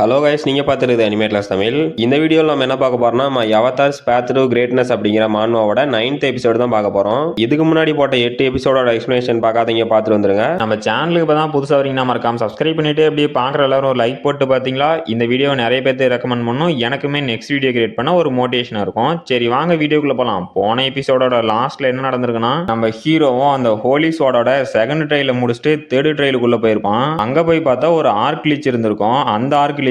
Hello guys, நீங்கள் பார்த்துருக்குது anime class Tamil. இந்த வீடியோவில் நம்ம என்ன பார்க்க போறோம்னா, அவதார் பாத் டு கிரேட்னஸ் அப்படிங்கிற மான்வாவோட 9th எபிசோடு தான் பார்க்க போகிறோம். இதுக்கு முன்னாடி போட்ட 8 எபிசோடோட எக்ஸ்பிளேஷன் பார்க்காதீங்க, பார்த்துட்டு வந்துருங்க. நம்ம சேனலுக்கு இப்போ தான் புதுசாக வரீங்கன்னா மறக்காம சப்ஸ்கிரைப் பண்ணிட்டு அப்படியே பார்க்குற எல்லாரும் ஒரு லைக் போட்டு பார்த்தீங்களா. இந்த வீடியோ நிறைய பேருக்கு ரெக்கமெண்ட் பண்ணும், எனக்குமே நெக்ஸ்ட் வீடியோ கிரியேட் பண்ண ஒரு மோட்டிவேஷனாக இருக்கும். சரி வாங்க வீடியோக்குள்ள போகலாம். போன எபிசோடோட லாஸ்ட்ல என்ன நடந்திருக்குன்னா, நம்ம ஹீரோவும் அந்த ஹோலி ஸ்வாடோட செகண்ட் ட்ரையலை முடிச்சுட்டு தேர்ட் ட்ரையலுக்குள்ள போயிருப்பான். அங்கே போய் பார்த்தா ஒரு ஆர்க் லீச் இருந்திருக்கும். அந்த ஆர்க்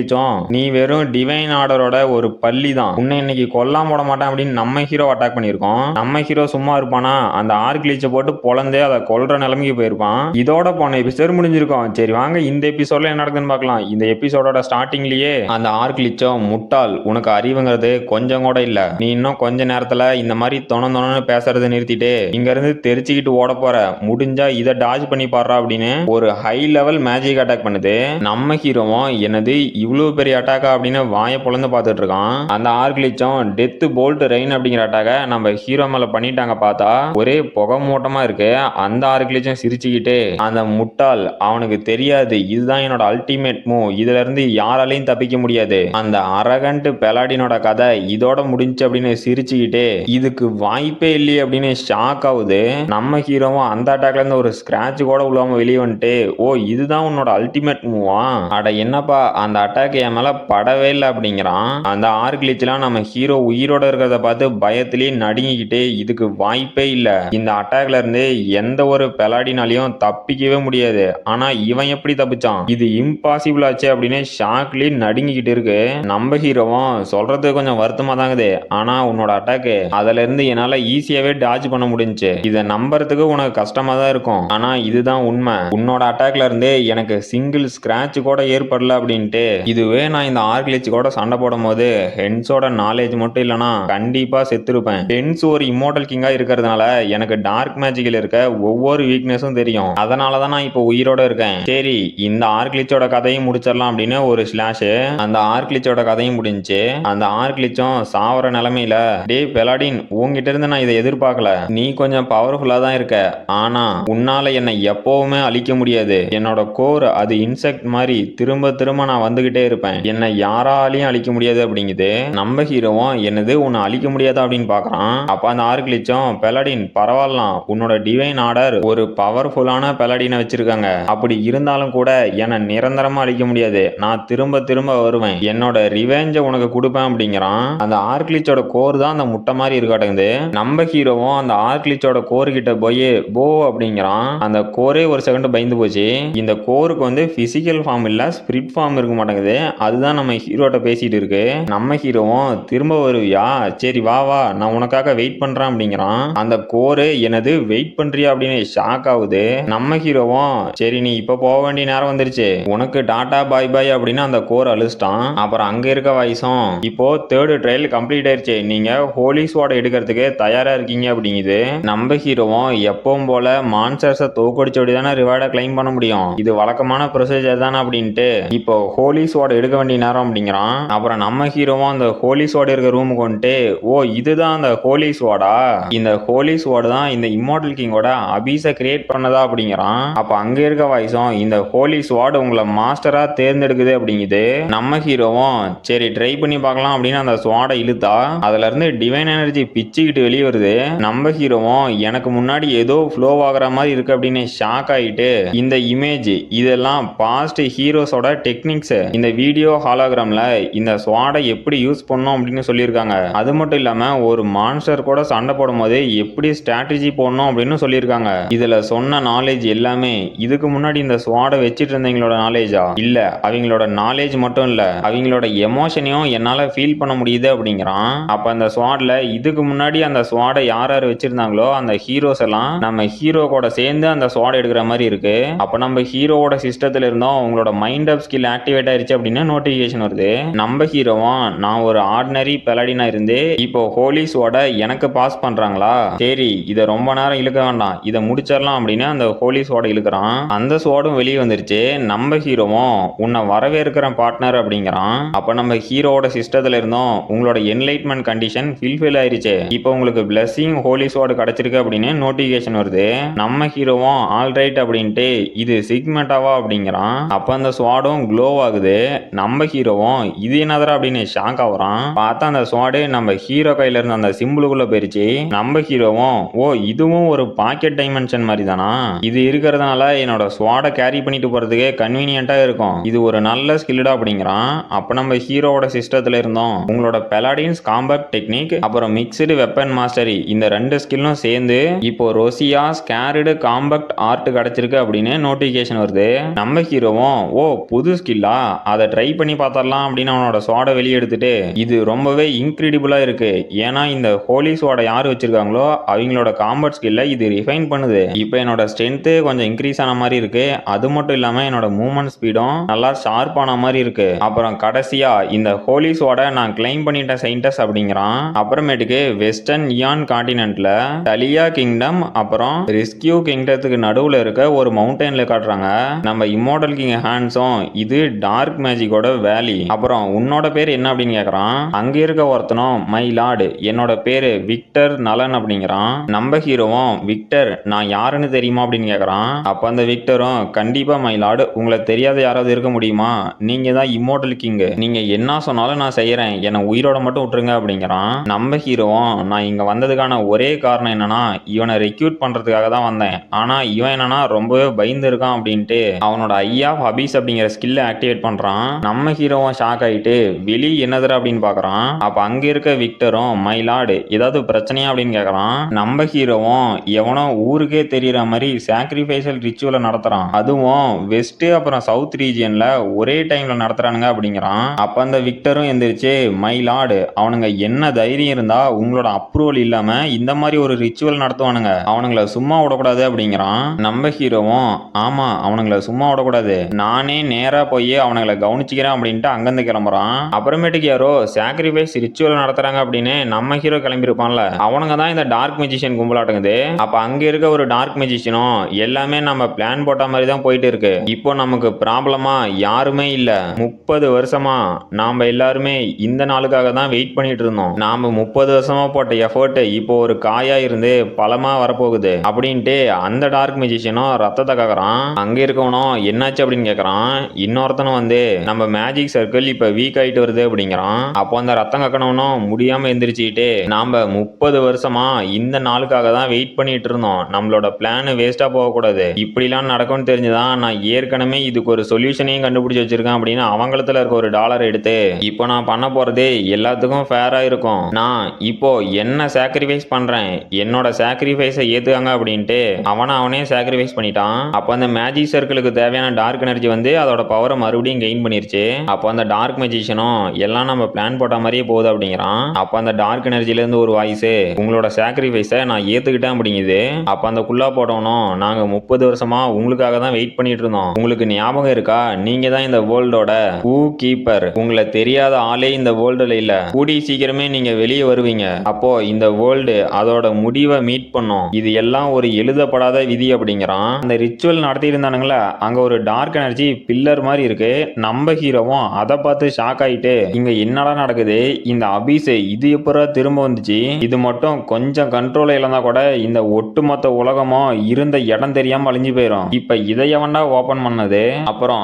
நீ வெறும் டிவைன் ஆர்டரோட ஒரு பள்ளி தான், உன்னை இன்னைக்கு கொல்லாம விட மாட்டேன் அப்படின்னு நம்ம ஹீரோ அட்டாக் பண்ணிருக்கோம். நம்ம ஹீரோ சும்மா இருப்பானா, அந்த ஆர்க் லீச்சை போட்டு பொழந்தே அதை கொல்ற நிலைமைக்கு போயிருப்பான். இதோட போன எபிசோட் முடிஞ்சிருக்கும். சரி வாங்க இந்த எபிசோட்ல என்ன நடக்குதுன்னு பார்க்கலாம். இந்த எபிசோடோட ஸ்டார்டிங்லயே அந்த ஆர்க் லீச்சோ, முட்டாள், உனக்கு அறிவுங்கிறது கொஞ்சம் கூட இல்ல, நீ இன்னும் கொஞ்ச நேரத்துல இந்த மாதிரி தொணன்னு பேசுறதை நிறுத்திட்டு இங்க இருந்து தெரிச்சுக்கிட்டு ஓட போற, முடிஞ்சா இதை டாஜ் பண்ணி பாடுறா அப்படின்னு ஒரு ஹை லெவல் மேஜிக் அட்டாக் பண்ணுது. நம்ம ஹீரோவும் என்னது இவ்வளவு பெரிய அட்டாக்கா அப்படின்னு வாயை பொழந்து பார்த்துட்டு இருக்கான். அந்த ஆர்க்லிச்சும் டெத் போல்ட் ரெயின் அப்படிங்கிற அட்டாக்க நம்ம ஹீரோ மேல பண்ணிட்டாங்க. பார்த்தா ஒரே புகை மூட்டமா இருக்கு. அந்த ஆர்க்லிச்சும் சிரிச்சுக்கிட்டு, அந்த முட்டாள், அவனுக்கு தெரியாது இதுதான் என்னோட அல்டிமேட் மூவ், இதுல இருந்து யாராலையும் தப்பிக்க முடியாது, அந்த அரகண்ட் பெலாடினோட கதை இதோட முடிஞ்சு அப்படின்னு சிரிச்சுக்கிட்டு, இதுக்கு வாய்ப்பே இல்லையே அப்படின்னு ஷாக் ஆகுது. நம்ம ஹீரோவும் அந்த அட்டாக்ல இருந்து ஒரு ஸ்கிராட்ச் கூட உள்ளாம வெளியே வந்துட்டு, ஓ இதுதான் உன்னோட அல்டிமேட் மூவா, அட என்னப்பா அந்த அட்டாக் என் மேல படவே இல்லை அப்படிங்கிறான். அந்த ஆர்க்லிச்லாம் நம்ம ஹீரோ உயிரோட இருக்கிறத பார்த்து பயத்திலேயே நடுங்கிக்கிட்டே, இதுக்கு வாய்ப்பே இல்லை, இந்த அட்டாக்ல இருந்து எந்த ஒரு பெலாடினாலையும் தப்பிக்கவே முடியாது, ஆனா இவன் எப்படி தப்பிச்சான், இது இம்பாசிபிள் ஆச்சு அப்படின்னு ஷாக்லயே நடுங்கிக்கிட்டு இருக்கு. நம்ம ஹீரோவும் சொல்றது கொஞ்சம் வருத்தமா தாங்குது, ஆனா உன்னோட அட்டாக்கு அதுல இருந்து என்னால ஈஸியாவே டாஜ் பண்ண முடிஞ்சு, இதை நம்புறதுக்கு உனக்கு கஷ்டமா தான் இருக்கும், ஆனா இதுதான் உண்மை, உன்னோட அட்டாக்ல இருந்து எனக்கு சிங்கிள் ஸ்கிராட்ச் கூட ஏற்படல அப்படின்ட்டு. இதுவே நான் இந்த ஆர்க்லிச் கூட சண்டை போடும் போது ஹென்ஸோட நாலேஜ் மட்டும் இல்லனா கண்டிப்பா செத்துருப்பேன். ஹென்ஸ் ஒரு இம்மோர்டல் கிங்கா இருக்கிறதுனால எனக்கு டார்க் மேஜிக்ல இருக்க ஒவ்வொரு வீக்னஸும் தெரியும், அதனாலதான் நான் இப்போ உயிரோட இருக்கேன். சரி இந்த ஆர்க்லிச்சோட கதையும் முடிச்சிடலாம் அப்படின்னு ஒரு ஸ்லாஷ். அந்த ஆர்க்லிச்சோட கதையும் முடிஞ்சு அந்த ஆர்க்லிச்சும் சாவர நிலைமையில, டே பெலாடின், உங்ககிட்ட இருந்து நான் இதை எதிர்பார்க்கல, நீ கொஞ்சம் பவர்ஃபுல்லா தான் இருக்க, ஆனா உன்னால என்னை எப்பவுமே அழிக்க முடியாது, என்னோட கோர் அது இன்செக்ட் மாதிரி திரும்ப திரும்ப நான் வந்துகிட்டே இருப்பேன், என்னை யாராலையும் அழிக்க முடியாது அப்படிங்குது. நம்ம ஹீரோவும் என்னது உன்னை அழிக்க முடியாதா அப்படின்னு பாக்குறான். அப்ப அந்த ஆர்க்லிச்சும், பெலாடின் பரவாயில்லாம், உன்னோட டிவைன் ஆர்டர் ஒரு பவர்ஃபுல்லான பெலாடினை வச்சிருக்காங்க, அப்படி இருந்தாலும் கூட என்னை நிரந்தரமா அழிக்க முடியாது, நான் திரும்ப திரும்ப வருவேன், என்னோட ரிவெஞ்சை உனக்கு கொடுப்பேன் அப்படிங்கிறான். அந்த ஆர்க்லிச்சோட கோர் தான் அந்த முட்டை மாதிரி இருக்காட்டுங்குது. நம்ம ஹீரோவும் அந்த ஆர்க்லிச்சோட கோர் கிட்ட போய் போ அப்படிங்கிறான். அந்த கோரே ஒரு செகண்ட் பயந்து போச்சு. இந்த கோருக்கு வந்து பிசிக்கல் ஃபார்ம் இல்ல, ஸ்பிரிட் ஃபார்ம் இருக்க மாட்டேங்குது, அதுதான் நம்ம ஹீரோட்ட பேசிட்டு இருக்கு. நம்ம ஹீரோவும் திரும்ப வருவியா, சரி வா வா நான் உனக்காக வெயிட் பண்றேன் அப்படிங்கிறான். அந்த கோரு என்னது வெயிட் பண்றியா அப்படின்னு ஷாக் ஆகுது. நம்ம ஹீரோவும் சரி நீ இப்ப போக வேண்டிய நேரம் வந்துருச்சு, உனக்கு டாடா பாய் பாய் அப்படின்னு அந்த கோர் அழிச்சிட்டான். அப்புறம் அங்க இருக்க வயசும், இப்போ தேர்ட் ட்ரையல் கம்ப்ளீட் ஆயிருச்சு, நீங்க ஹோலி ஸ்வாட் எடுக்கிறதுக்கு தயாரா இருக்கீங்க அப்படிங்குது. நம்ம ஹீரோவும் எப்பவும் போல மான்ஸ்டர்ஸை தோக்கடிச்சோடி தானே ரிவார்டை கிளைம் பண்ண முடியும், இது வழக்கமான ப்ரொசீஜர் தானே அப்படின்ட்டு இப்போ ஹோலி ஸ்வாட் எடுக்க வேண்டிய நேரம் அப்படிங்கிறான். அப்புறம் நம்ம ஹீரோவும் அந்த ஹோலி ஸ்வாட் இருக்க ரூமுக்கு வந்துட்டு, ஓ இதுதான் அந்த ஹோலி ஸ்வாடா, இந்த ஹோலி ஸ்வாட் தான் இந்த இம்மோர்டல் கிங்கோட அபீஸை கிரியேட் பண்ணதா அப்படிங்கிறான். அப்ப அங்க இருக்க வாய்ஸும், இந்த ஹோலி ஸ்வாட் உங்களை மாஸ்டரா தேர்ந்தெடுக்குது அப்படிங்குது. நம்ம ஹீரோவும் சரி ட்ரை பண்ணி பார்க்கலாம் அப்படின்னு அந்த ஸ்வாடை இழுத்தா அதுல இருந்து டிவைன் எனர்ஜி பிச்சுக்கிட்டு வெளியே வருது. நம்ம ஹீரோவும் எனக்கு முன்னாடி ஏதோ ஃப்ளோ ஆகுற மாதிரி இருக்கு அப்படின்னு ஷாக் ஆயிட்டு, இந்த இமேஜ் இதெல்லாம் பாஸ்ட் ஹீரோஸோட டெக்னிக்ஸ், இந்த வீடியோ ஹாலோகிராம்ல இந்த ஸ்வாடை எப்படி யூஸ் பண்ணணும் அப்படின்னு சொல்லியிருக்காங்க, அது மட்டும் இல்லாம ஒரு மான்ஸ்டர் கூட சண்டை போடும் போது எப்படி ஸ்ட்ராட்டஜி போடணும் அப்படின்னு சொல்லியிருக்காங்க. இதுல சொன்ன நாலேஜ் எல்லாமே இதுக்கு முன்னாடி இந்த ஸ்வாடை வச்சிட்டு இருந்தவங்களோட நாலேஜா இல்ல, அவங்களோட நாலேஜ் மட்டும் இல்ல, அவங்களோட எமோஷனையும் என்னால ஃபீல் பண்ண முடியுது அப்படிங்கிறான். அப்ப அந்த ஸ்வாட்ல இதுக்கு முன்னாடி அந்த ஸ்வாடை யார் யார் வச்சிருந்தாங்களோ அந்த ஹீரோஸ் எல்லாம் நம்ம ஹீரோ கூட சேர்ந்து அந்த ஸ்வாட் எடுக்கிற மாதிரி இருக்கு. அப்ப நம்ம ஹீரோவோட சிஸ்டத்துல இருந்தோம் உங்களோட மைண்ட் அப் ஸ்கில் ஆக்டிவேட் ஆயிருச்சு அப்படின்னு நோட்டிபிகேஷன் வருது. நம்ம ஹீரோவும் நான் ஒரு ஆர்டினரி பெலாடினா இருந்து இப்போ ஹோலி ஸ்வாட எனக்கு பாஸ் பண்றாங்களா, சரி இதை ரொம்ப நேரம் இழுக்க வேண்டாம், இதை முடிச்சிடலாம் அப்படின்னு அந்த ஹோலி ஸ்வாட இழுக்கிறான். அந்த ஸ்வாடும் வெளியே வந்துருச்சு. நம்ம ஹீரோவும் உன்னை வரவேற்கிற பார்ட்னர் அப்படிங்கிறான். அப்ப நம்ம ஹீரோவோட சிஸ்டத்துல இருந்தோம் உங்களோட என்லைட்மெண்ட் கண்டிஷன் ஃபில்ஃபில் ஆயிருச்சு, இப்போ உங்களுக்கு பிளஸிங் ஹோலி ஸ்வாட் கிடைச்சிருக்கு அப்படின்னு நோட்டிபிகேஷன் வருது. நம்ம ஹீரோவும் ஆல்ரைட் அப்படின்ட்டு இது சிக்மெண்டாவா அப்படிங்கிறான். அப்ப அந்த ஸ்வாடும் க்ளோ ஆகுது. நம்ம ஹீரோவும் இது என்னதுடா அப்படின்னு ஷாக் ஆகுறான். பார்த்தா அந்த ஸ்வாடு நம்ம ஹீரோ கையில இருந்த அந்த சிம்பிளுக்குள்ள போயிருச்சு. நம்ம ஹீரோவும் ஓ இதுவும் ஒரு பாக்கெட் டைமென்ஷன் மாதிரி தானா, இது இருக்கிறதுனால என்னோட ஸ்வாட கேரி பண்ணிட்டு போறதுக்கே கன்வீனியன்ட்டா இருக்கும், இது ஒரு நல்ல ஸ்கில்டா அப்படிங்கிறான். அப்ப நம்ம ஹீரோவோட சிஸ்டத்துல இருந்தோம் உங்களோட பெலாடின்ஸ் காம்பேக்ட் டெக்னிக் அப்புறம் மிக்ஸ்டு வெப்பன் மாஸ்டரி இந்த 2 ஸ்கில்லும் சேர்ந்து இப்போ ரோசியா ஸ்கேர்டு காம்பேக்ட் ஆர்ட் கிடைச்சிருக்கு அப்படின்னு நோட்டிபிகேஷன் வருது. நம்ம ஹீரோவும் ஓ புது ஸ்கில்லா, அதை ட்ரை பண்ணி பார்த்தரலாம் அப்படின்னு அவனோட ஸ்வாட வெளியே எடுத்துட்டு இது ரொம்பவே இன்கிரெடிபிளா இருக்கு, ஏன்னா இந்த ஹோலி ஸ்வாட யார் வச்சிருக்காங்களோ அவங்களோட காம்பேக்ட் ஸ்கில்ல இது ரிஃபைன் பண்ணுது. இப்போ என்னோட ஸ்ட்ரென்த் கொஞ்சம் இன்க்ரீஸ் ஆன மாதிரி இருக்கு, அது மட்டும் இல்லாம என்னோட மூவ்மெண்ட் ஸ்பீடும் நல்லா ஷார்ப் ஆன மாதிரி இருக்கு. அப்புறம் கடைசியா இந்த ஹோலி ஸ்வாட நான் கிளைம் பண்ணிட்டேன் சைன்டஸ் அப்படிங்கிறான். அப்புறமேட்டுக்கு வெஸ்டர்ன் இயான் கான்டினென்ட்ல டலியா கிங்டம் அப்புறம் ரெஸ்கியூ கிங்டத்துக்கு நடுவுல இருக்க ஒரு மவுண்டன்ல காட்டுறாங்க. நம்ம இம்மோர்டல் கிங் ஹான்ஸும் இது டார்க் மேஜிக்கோட வேலி. அப்புறம் உன்னோட பேர் என்ன அப்படின்னு கேக்குறான். அங்க இருக்க ஒருத்தனும் மை லார்டு என்னோட பேரு விக்டர் நலன் அப்படிங்கிறான். நம்ம ஹீரோவும் விக்டர் நான் யாருன்னு தெரியுமா அப்படின்னு கேக்குறான். அப்ப அந்த விக்டரும் கண்டிப்பா மை லார்டு, உங்களை தெரியாத யாராவது இருக்க முடியுமா, நீங்க தான் இம்மோர்டல் கிங், நீங்க என்ன சொன்னாலும் நான் செய்யறேன், என்னை உயிரோட மட்டும் விட்டுருங்க அப்படிங்கிறான். நம்ம ஹீரோவும் நான் இங்க வந்ததுக்கான ஒரே காரணம் என்னன்னா இவனை ரெக்யூட் பண்றதுக்காக தான் வந்தேன், ஆனா இவன் என்னன்னா ரொம்பவே பயந்து இருக்கான் அப்படின்ட்டு அவனோட ஐ ஆஃப் அபீஸ் அப்படிங்கிற ஸ்கில்ல ஆக்டிவேட் பண்றான். நம்ம ஹீரோவும் ஷாக் ஆயிட்டு வெளி என்னதுற அப்படின்னு பாக்குறான். அப்ப அங்க இருக்க விக்டரும் மை லார்டு ஏதாவது பிரச்சனையா அப்படின்னு கேக்குறான். நம்ம ஹீரோவும் எவனோ ஊருக்கே தெரியற மாதிரி சாக்ரிஃபைசல் ரிச்சுவலை நடத்துறான், அதுவும் வெஸ்ட் அப்புறம் சவுத் ரீஜியன்ல ஒரே டைம்ல நடத்துறானுங்க அப்படிங்கிறான். அப்ப அந்த விக்டரும் எந்திரிச்சு மை லார்டு அவனுங்க என்ன தைரியம் இருந்தா உங்களோட அப்ரூவல் இல்லாம இந்த மாதிரி ஒரு ரிச்சுவல் நடத்துவானுங்க, அவனுங்களை சும்மா விடக்கூடாது அப்படிங்கிறான். நம்ம ஹீரோவும் ஆமா அவனுங்களை சும்மா விடக்கூடாது, நானே நேரா போய் அவனுங்களை கவனிச்சுக்கிறேன் அப்படின்ட்டு அங்கிருந்து கிளம்புறான். அப்புறமேட்டுக்கு யாரோ சாக்ரிஃபைஸ் ரிச்சுவல் நடத்துறாங்க அப்படின்னு நம்ம ஹீரோ கிளம்பிருப்பான்ல, அவனுங்க தான் இந்த டார்க் மெஜிஷியன் கும்பலாட்டுங்குது. அப்ப அங்க இருக்க ஒரு டார்க் மெஜிஷியனும் எல்லாமே நம்ம பிளான் போட்ட மாதிரி தான் போயிட்டு இருக்கு, இப்போ நமக்கு ப்ராப்ளமா யாருமே இல்ல, 30 வருஷமா நாம எல்லாருமே இந்த நாளுக்காக தான் வெயிட் பண்ணிட்டு இருந்தோம், நாம 30 வருஷமா போட்ட எஃபோர்ட் இப்போ ஒரு காயா இருந்து பழமா வரப்போகுது அப்படின்ட்டு அந்த டார்க் மெஜிஷியனும் ரத்தத்தை காக்குறான். அங்க இருக்கவனும் என்னாச்சு அப்படின்னு கேக்குறான். இன்னொருத்தனும் வந்து நம்ம மேஜிக் சர்க்கிள் இப்ப வீக் ஆயிட்டு வருது அப்படிங்கிறான். அப்போ அந்த ரத்தம் கக்கணவனும் முடியாம எந்திரிச்சுக்கிட்டு நாம 30 வருஷமா இந்த நாளுக்காக தான் வெயிட் பண்ணிட்டு இருந்தோம், நம்மளோட பிளான் வேஸ்டா போகக்கூடாது, இப்படிலாம் நடக்கும்னு தெரிஞ்சுதான் நான் ஏற்கனவே இதுக்கு ஒரு சொல்யூஷனையும் கண்டுபிடிச்சு வச்சிருக்கேன் அப்படின்னு அவங்களத்துல இருக்க ஒரு டாலர் எடுத்து இப்போ நான் பண்ண போறது எல்லாத்துக்கும் ஃபேரா இருக்கும், நான் இப்போ என்ன சாக்ரிஃபைஸ் பண்றேன், என்னோட சாக்ரிஃபைஸை ஏத்துக்காங்க அப்படின்ட்டு அவனே சாக்ரிஃபைஸ் பண்ணிட்டான். அப்போ அந்த மேஜிக் சர்க்கிளுக்கு தேவையான டார்க் எனர்ஜி வந்து அதோட பவரை மறுபடியும் கெயின் பண்ணிருச்சு. அப்போ அந்த டார்க் மேஜிஷியனும் எல்லாம் நம்ம பிளான் போட்ட மாதிரியே போகுது அப்படிங்கிறான். அப்போ அந்த டார்க் எனர்ஜில இருந்து ஒரு வாய்ஸ் உங்களோட சாக்ரிஃபைஸை நான் ஏத்துக்கிட்டேன் அப்படிங்குது. அப்போ அந்த குள்ளா போடணும் நாங்க 30 வருஷமா உங்களுக்காக தான் வெயிட் பண்ணிட்டு இருந்தோம், உங்களுக்கு ஞாபகம் இருக்கா, நீங்க தான் இந்த வேர்ல்டோட பூ கீப்பர், உங்களை தெரியாத ஆளே இந்த வேர்ல்டுல இல்ல, கூடி சீக்கிரமே நீங்க வெளியே வருவீங்க, அப்போ இந்த வேர்ல்டு அதோட முடிவை மீட் பண்ணும், இது எல்லாம் ஒரு எழுதப்படாத விதி அப்படிங்கிறான். அந்த ரிச்சுவல் நடத்தி இருந்தானுங்களா அங்க ஒரு டார்க் எனர்ஜி பில்லர் மாதிரி இருக்கு. நம்ம ஹீரோவும் அதை பார்த்து ஷாக் ஆயிட்டு இங்க என்னடா நடக்குது, இந்த அபீஸ் இது எப்பரா திரும்ப வந்துச்சு, இது மட்டும் கொஞ்சம் கண்ட்ரோல் இழந்தா கூட இந்த ஒட்டுமொத்த உலகமும் இருந்த இடம் தெரியாம அழிஞ்சு போயிடும், இப்ப இதை எவன்டா ஓபன் பண்ணது, அப்புறம்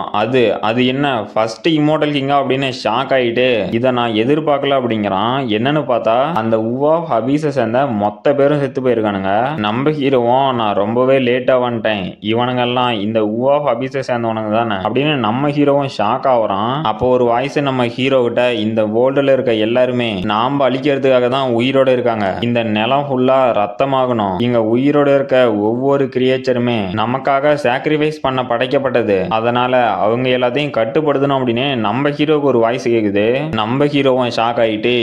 அது என்ன ஃபர்ஸ்ட் இம்மோர்டல் கிங்கா அப்படின்னு ஷாக் ஆயிட்டு இதை நான் எதிர்பார்க்கல அப்படிங்கிறான். என்னன்னு பார்த்தா அந்த உவா அபீஸை சேர்ந்த மொத்த பேரும் செத்து போயிருக்கானுங்க. நம்ம ஹீரோவும் நான் ரொம்பவே லேட்டா வந்துட்டேன், இவனுங்கெல்லாம் இந்த உவா அபீஸை சேர்ந்தவனுங்க தானே அப்படின்னு நம்ம ஹீரோவும் ஷாக் ஆகுறான். அப்போ ஒரு வாய்ஸ் நம்ம ஹீரோ கிட்ட இந்த வேர்ல்டுல இருக்க எல்லாருமே நாம அழிக்கிறதுக்காக தான் உயிரோட இருக்காங்க, இந்த நிலம் ஃபுல்லா ரத்தமாகணும், இங்க உயிரோட இருக்க ஒவ்வொரு கிரியேச்சருமே நமக்காக சாக்ரிஃபைஸ் பண்ண படைக்கப்பட்டது, அதனால அவங்க எல்லாத்தையும் கட்டுப்படுத்தணும் அப்படின்னு நம்ம ஹீரோக்கு ஒரு வாய்ஸ் கேக்குது. நம்ம ஹீரோவும் ஷாக் ஆயிட்டு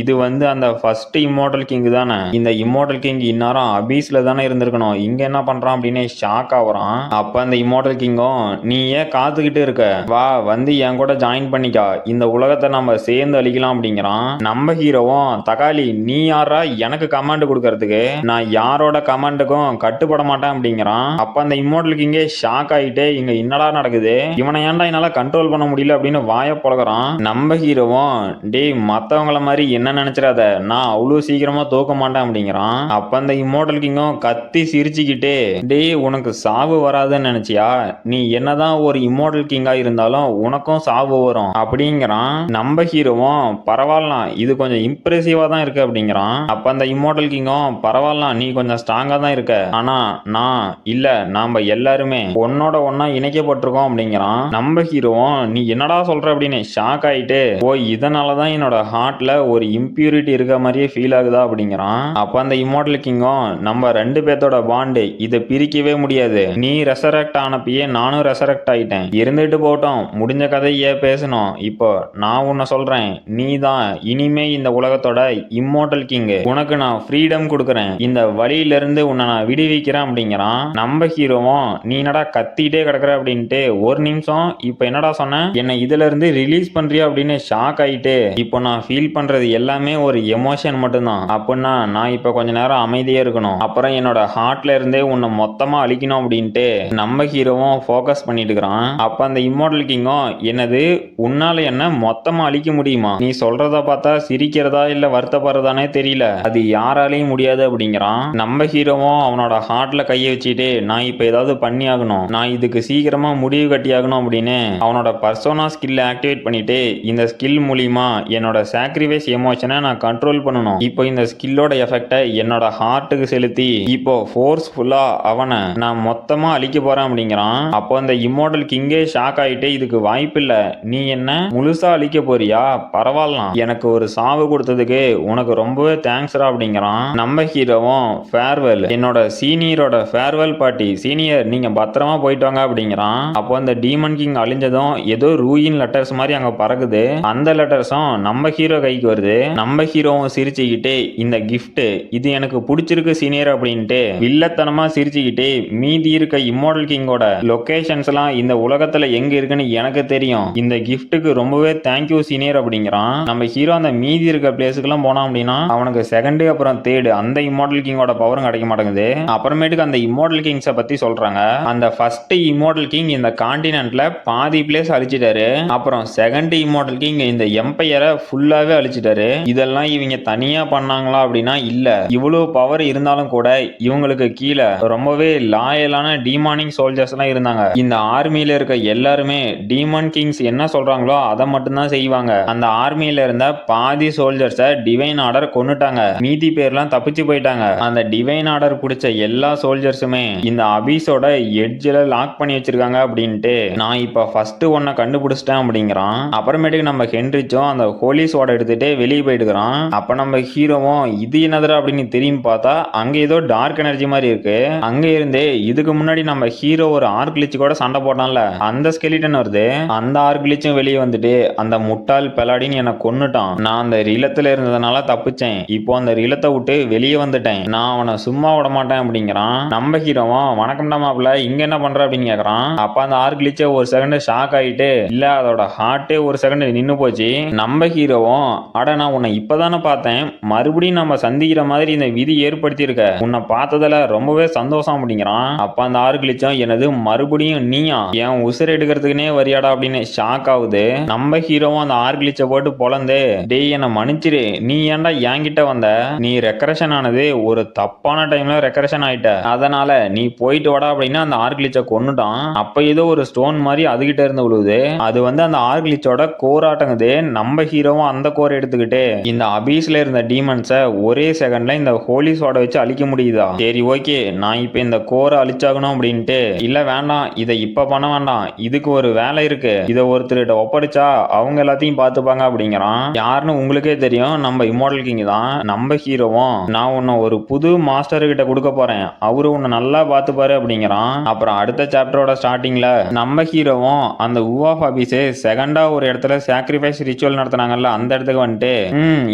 இது வந்து அந்த ஃபர்ஸ்ட் இம்மோர்டல் கிங் தானே, இந்த இம்மோர்டல் கிங் இந்நேரம் அபீஸ்ல தானே இருந்திருக்கணும், இங்க என்ன பண்றான் அப்படின்னு ஷாக் ஆகுறான். அப்ப அந்த இம்மோர்டல் கிங்கும் நீ ஏன் காத்துக்கிட்டு இருக்க, வா வந்து என் கூட ஜாயின் பண்ணிக்கா, இந்த உலகத்தை நம்ம சேர்ந்து அழிக்கலாம் அப்படிங்கிறான். நம்ம ஹீரோவும் தக்காளி நீ யாரா எனக்கு கமாண்ட் கொடுக்கறதுக்கு, நான் யாரோட கமாண்டுக்கும் கட்டுப்பட மாட்டேன் அப்படிங்கிறான். அப்ப அந்த இம்மோர்டல் கிங்கே ஷாக் ஆயிட்டு இங்க என்னடா நடக்குது, இவனை ஏன்டா என்னால கண்ட்ரோல் பண்ண முடியல அப்படின்னு வாய பழகுறான். நம்ம ஹீரோவும் டேய் மத்தவங்கள மாதிரி என்ன நினைச்சிடாத, நான் அவ்வளவு சீக்கிரமா தோக்க மாட்டேன் அப்படிங்கிறான். அப்ப அந்த இம்மோர்டல் கிங்கும் கத்தி சிரிச்சுக்கிட்டே டேய் உனக்கு சாவு வராதுன்னு நினைச்சியா, நீ என்னதான் ஒரு இம்மோர்டல் கிங்கா இருந்தா இருந்தாலும் உனக்கும் சாவு வரும் அப்படிங்கிறான். நம்ம ஹீரோவும் பரவாயில்ல இது கொஞ்சம் இம்ப்ரெசிவா தான் இருக்கு அப்படிங்கிறான். அப்ப அந்த இம்மோர்டல் கிங்கும் பரவாயில்ல நீ கொஞ்சம் ஸ்ட்ராங்கா தான் இருக்க, ஆனா நான் இல்ல, நாம எல்லாருமே ஒன்னோட ஒன்னா இணைக்கப்பட்டிருக்கோம் அப்படிங்கிறான். நம்ம ஹீரோவும் நீ என்னடா சொல்ற அப்படின்னு ஷாக் ஆயிட்டு, ஓ இதனாலதான் என்னோட ஹார்ட்ல ஒரு இம்பியூரிட்டி இருக்க மாதிரியே ஃபீல் ஆகுதா அப்படிங்கிறான். அப்ப அந்த இம்மோர்டல் கிங்கும் நம்ம ரெண்டு பேர்த்தோட பாண்டு இதை பிரிக்கவே முடியாது, நீ ரெசரக்ட் ஆனப்பயே நானும் ரெசரக்ட் ஆயிட்டேன், இருந்துட்டு போட்டோம், முடிஞ்ச கதையே பேசணும், இப்போ நான் உன்னை சொல்றேன், நீ தான் இனிமே இந்த உலகத்தோட இம்மோர்டல் கிங், உனக்கு நான் ஃப்ரீடம் கொடுக்குறேன், இந்த வழியில இருந்து உன்னை நான் விடுவிக்கிறேன் அப்படிங்கிறான். நம்ம ஹீரோவும் நீ என்னடா கத்திட்டே கிடக்குற அப்படின்ட்டு, ஒரு நிமிஷம் இப்ப என்னடா சொன்ன, என்னை இதுல இருந்து ரிலீஸ் பண்றியா அப்படின்னு ஷாக் ஆயிட்டு, இப்போ நான் ஃபீல் பண்றது எல்லாமே ஒரு எமோஷன் மட்டும்தான், அப்படின்னா நான் இப்ப கொஞ்ச நேரம் அமைதியா இருக்கணும், அப்புறம் என்னோட ஹார்ட்ல இருந்தே உன்னை மொத்தமா அழிக்கணும் அப்படின்ட்டு நம்ம ஹீரோவும் ஃபோக்கஸ் பண்ணிட்டு இருக்கிறான். அப்ப அந்த இம்மோர்டல் கிங்கும் என்னது உன்னால என்ன மொத்தமா அழிக்க முடியுமா, நீ சொல்றத பார்த்தா சிரிக்கிறதா இல்ல வருத்தப்படுறதானே தெரியல, அது யாராலையும் முடியாது அப்படிங்கிறான். நம்ம ஹீரோவும் அவனோட ஹார்ட்ல கையை வச்சுட்டு நான் இப்ப ஏதாவது பண்ணி ஆகணும், நான் இதுக்கு சீக்கிரமா முடிவு கட்டி ஆகணும் அப்படின்னு அவனோட பர்சோனா ஸ்கில்ல ஆக்டிவேட் பண்ணிட்டு, இந்த ஸ்கில் மூலியமா என்னோட சாக்ரிஃபைஸ் எமோஷனை நான் கண்ட்ரோல் பண்ணணும், இப்போ இந்த ஸ்கில்லோட எஃபெக்டை என்னோட ஹார்ட்டுக்கு செலுத்தி இப்போ ஃபோர்ஸ்ஃபுல்லா அவனை நான் மொத்தமா அழிக்க போறேன் அப்படிங்கிறான். அப்போ அந்த இம்மோர்டல் கிங்கே ஷாக் ஆயிட்டு, இதுக்கு வாய்ப்பு இல்ல, நீ என்ன முழுசா அழிக்க போறியா, பரவாயில்ல எனக்கு ஒரு சாவு கொடுத்ததுக்கு உனக்கு ரொம்பவே தேங்க்ஸ்ரா அப்படிங்கிறான். நம்ம ஹீரோவும் ஃபேர்வெல், என்னோட சீனியரோட ஃபேர்வெல் பார்ட்டி, சீனியர் நீங்க பத்திரமா போயிட்டு வாங்க அப்படிங்கிறான். அப்போ அந்த டீமன் கிங் அழிஞ்சதும் ஏதோ ரூயின் லெட்டர்ஸ் மாதிரி அங்க பறக்குது, அந்த லெட்டர்ஸும் நம்ம ஹீரோ கைக்கு வருது. நம்ம ஹீரோவும் சிரிச்சுக்கிட்டு இந்த கிஃப்ட் இது எனக்கு பிடிச்சிருக்கு சீனியர் அப்படின்ட்டு வில்லத்தனமா சிரிச்சுக்கிட்டு, மீதி இருக்க இம்மோர்டல் கிங்கோட லொகேஷன்ஸ் எல்லாம் இந்த உலகத்துல எங்க இருக்குன்னு எனக்கு தெரியும், இந்த கிஃப்ட்டுக்கு ரொம்பவே தேங்க்யூ சீனியர் அப்படிங்கிறான். நம்ம ஹீரோ அந்த மீதி இருக்க பிளேஸுக்கு எல்லாம் போனான் அப்படின்னா அவனுக்கு செகண்ட் அப்புறம் தேர்டு அந்த இம்மோர்டல் கிங்கோட பவரும் கிடைக்க மாட்டேங்குது. அப்புறமேட்டுக்கு அந்த இம்மோர்டல் கிங்ஸை பத்தி சொல்றாங்க. அந்த ஃபர்ஸ்ட் இம்மோர்டல் கிங் இந்த கான்டினென்ட்ல பாதி பிளேஸ் அழிச்சிட்டாரு, அப்புறம் செகண்ட் இம்மோர்டல் கிங் இந்த எம்பையரை ஃபுல்லாவே அழிச்சிட்டாரு. இதெல்லாம் இவங்க தனியா பண்ணாங்களா அப்படின்னா இல்ல, இவ்வளவு பவர் இருந்தாலும் கூட இவங்களுக்கு கீழே ரொம்பவே லாயலான டீமானிக் சோல்ஜர்ஸ் எல்லாம் இருந்தாங்க. இந்த ஆர்மியில இருக்க எல்லாருமே டீமன் கிங்ஸ் என்ன சொல்றாங்களோ அதை மட்டும்தான் செய்வாங்க. அந்த ஆர்மியில இருந்த பாதி சோல்ஜர்ஸை டிவைன் ஆர்டர் கொன்னுட்டாங்க, மீதி பேர்லாம் தப்பிச்சு போயிட்டாங்க. அந்த டிவைன் ஆர்டர் பிடிச்ச எல்லா சோல்ஜர்ஸுமே இந்த அபீஸோட எட்ஜில் லாக் பண்ணி வச்சிருக்காங்க அப்படின்ட்டு நான் இப்ப ஃபர்ஸ்ட் ஒன்ன கண்டுபிடிச்சிட்டேன் அப்படிங்கிறான். அப்புறமேட்டுக்கு நம்ம ஹென்ரிச்சும் அந்த ஹோலி சோட எடுத்துட்டு வெளியே போயிட்டுக்கிறான். அப்ப நம்ம ஹீரோவும் இது என்னதுரா அப்படின்னு திரும்பி பார்த்தா அங்க ஏதோ டார்க் எனர்ஜி மாதிரி இருக்கு. அங்க இருந்து இதுக்கு முன்னாடி நம்ம ஹீரோ ஒரு ஆர்க்லிச் கூட சண்டை போட்டான்ல அந்த ஸ்கெலிட்டன் வருது. அந்த ஆர்க்லிச்சும் வெளியே வந்துட்டு அந்த முட்டாள் பெலாடின்னு என்னை கொன்னுட்டான், நான் அந்த ரிலத்துல இருந்ததுனால தப்பிச்சேன், இப்போ அந்த ரிலத்தை விட்டு வெளியே வந்துட்டேன், நான் அவனை சும்மா விட மாட்டேன் அப்படிங்கிறான். நம்ம ஹீரோவும் வணக்கம்டா மாப்பிள்ள இங்க என்ன பண்ற அப்படின்னு கேக்குறான். அப்ப அந்த ஆர்க்லிச்ச ஒரு செகண்ட் ஷாக் ஆயிட்டு இல்ல அதோட ஹார்ட்டே ஒரு செகண்ட் நின்னு போச்சு. நம்ம ஹீரோவும் அட நான் உன்னை இப்பதானே பார்த்தேன், மறுபடியும் நம்ம சந்திக்கிற மாதிரி இந்த விதி ஏற்படுத்தி இருக்க, உன்னை பார்த்ததுல ரொம்பவே சந்தோஷம் அப்படிங்கிறான். அப்ப அந்த ஆர்க்லிச்சும் எனது மறுபடியும் நீயா என் உசுர் எடுக்கிறதுக்குனே வரியாடா அப்படின்னு ஷாக் ஆகுது. நம்ம ஹீரோவும் அந்த ஆர்க்லிச்ச போட்டு பொழந்து டேய் என்ன மன்னிச்சிரு, நீ ஏன்டா என்கிட்ட வந்த, நீ ரெக்கரேஷன் ஆனது ஒரு தப்பான டைம்ல ரெக்கரேஷன் ஆயிட்ட, அதனால நீ போயிட்டு வாடா அப்படின்னு அந்த ஆர்க்லிச்ச கொன்னுட்டான். அப்ப ஏதோ ஒரு ஸ்டோன் மாதிரி அதுகிட்ட இருந்து விழுவுது, அது வந்து அந்த ஆர்க்லிச்சோட கோர் ஆட்டங்குது. நம்ம ஹீரோவும் அந்த கோர் எடுத்துக்கிட்டு இந்த அபீஸ்ல இருந்த டீமன்ஸை ஒரே செகண்ட்ல இந்த ஹோலி சோட வச்சு அழிக்க முடியுதா, சரி ஓகே நான் இப்ப இந்த கோரை அழிச்சாகணும் அப்படின்ட்டு இல்ல வேண்டாம் இதை இப்ப பண்ண வேண்டாம், இதுக்கு ஒரு வேலை இருக்கு, இதை ஒருத்தர்கிட்ட ஒப்படைச்சா அவங்க எல்லாத்தையும் பார்த்துப்பாங்க அப்படிங்கிறான். யாருன்னு உங்களுக்கே தெரியும், நம்ம இம்மோர்டல் கிங் தான். நம்ம ஹீரோவும் நான் உன்னை ஒரு புது மாஸ்டர் கிட்ட கொடுக்க போறேன், அவரு உன்னை நல்லா பார்த்துப்பாரு அப்படிங்கிறான். அப்புறம் அடுத்த சாப்டரோட ஸ்டார்டிங்ல நம்ம ஹீரோவும் அந்த உவாஃப் ஆபீஸ் செகண்டா ஒரு இடத்துல சாக்ரிஃபைஸ் ரிச்சுவல் நடத்தினாங்கல்ல அந்த இடத்துக்கு வந்துட்டு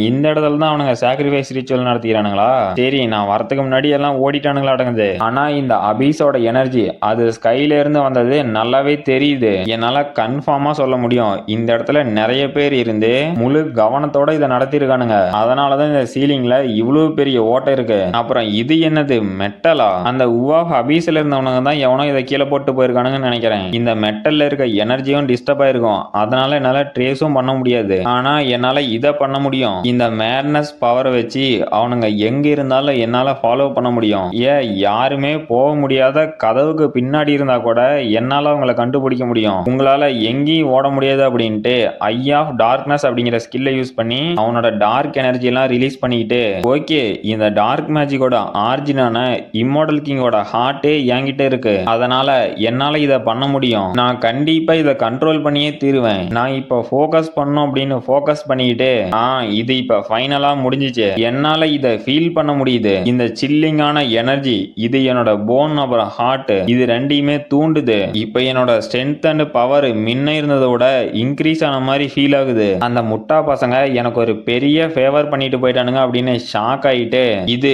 இந்த இடத்துல தான் அவனுங்க சாக்ரிஃபைஸ் ரிச்சுவல் நடத்திக்கிறானுங்களா, சரி நான் வரத்துக்கு முன்னாடி எல்லாம் ஓடிட்டானுங்களா அடங்குது, ஆனா இந்த அபீஸோட எனர்ஜி அது ஸ்கைல இருந்து வந்தது நல்லாவே தெரியுது, என்னால கன்ஃபார்மா சொல்ல முடியும் இந்த இடத்துல நிறைய பேர் இருந்து முழு கவனத்தோட இதை நடத்திருக்கானுங்க, அதனாலதான் இந்த சீலிங்ல இவ்வளவு பெரிய ஓட்டை இருக்கு. அப்புறம் இது என்னது மெட்டலா, அந்த உவாஃப் அபீஸ்ல இருந்தவனுங்க தான் எவனோ இதை கீழே போட்டு போயிருக்கானுங்கன்னு நினைக்கிறேன். இந்த மெட்டல்ல இருக்க எனர்ஜியும் டிஸ்டர்ப் ஆயிருக்கும், அதனால என்னால ட்ரேஸும் பண்ண முடியாது, ஆனா என்னால இதை பண்ண முடியும், இந்த மேட்னஸ் பவரை வச்சு அவனுங்க எங்க இருந்தாலும் என்னால ஃபாலோ பண்ண முடியும், யாருமே போக முடியாத கதவுக்கு பின்னாடி இருந்தா கூட என்னால அவங்களை கண்டுபிடிக்க முடியும், முடியும், உங்களால எங்கேயும் ஓட முடியாது அப்படின்ட்டு ஐ ஆஃப் டார்க்னஸ் அப்படிங்கிற ஸ்கில்லை யூஸ் பண்ணி அவனோட டார்க் எனர்ஜி எல்லாம் ரிலீஸ் பண்ணிக்கிட்டு, ஓகே இந்த டார்க் மேஜிக்கோட ஆரிஜினான இம்மோர்டல் கிங்கோட ஹார்ட்டே என்கிட்ட இருக்கு, அதனால என்னால இதை பண்ண முடியும், நான் கண்டிப்பா இதை கண்ட்ரோல் பண்ணியே தீருவேன், நான் இப்ப ஃபோக்கஸ் பண்ணணும் அப்படின்னு ஃபோக்கஸ் பண்ணிக்கிட்டு இது இப்ப ஃபைனலா முடிஞ்சிச்சு, என்னால இதை ஃபீல் பண்ண முடியுது, இந்த சில்லிங்கான எனர்ஜி இது என்னோட போன் அப்புறம் ஹார்ட் இது ரெண்டையுமே தூண்டுது, இப்ப என்னோட ஸ்ட்ரென்த் அண்ட் பவர் முன்ன இருந்ததை விட இன்க்ரீஸ் ஆன மாதிரி ஃபீல் ஆகுது, அந்த முட்டா பசங்க எனக்கு ஒரு பெரிய ஃபேவர் பண்ணிட்டு போயிட்டானுங்க அப்படின்னு ஷாக் ஆயிட்டு இது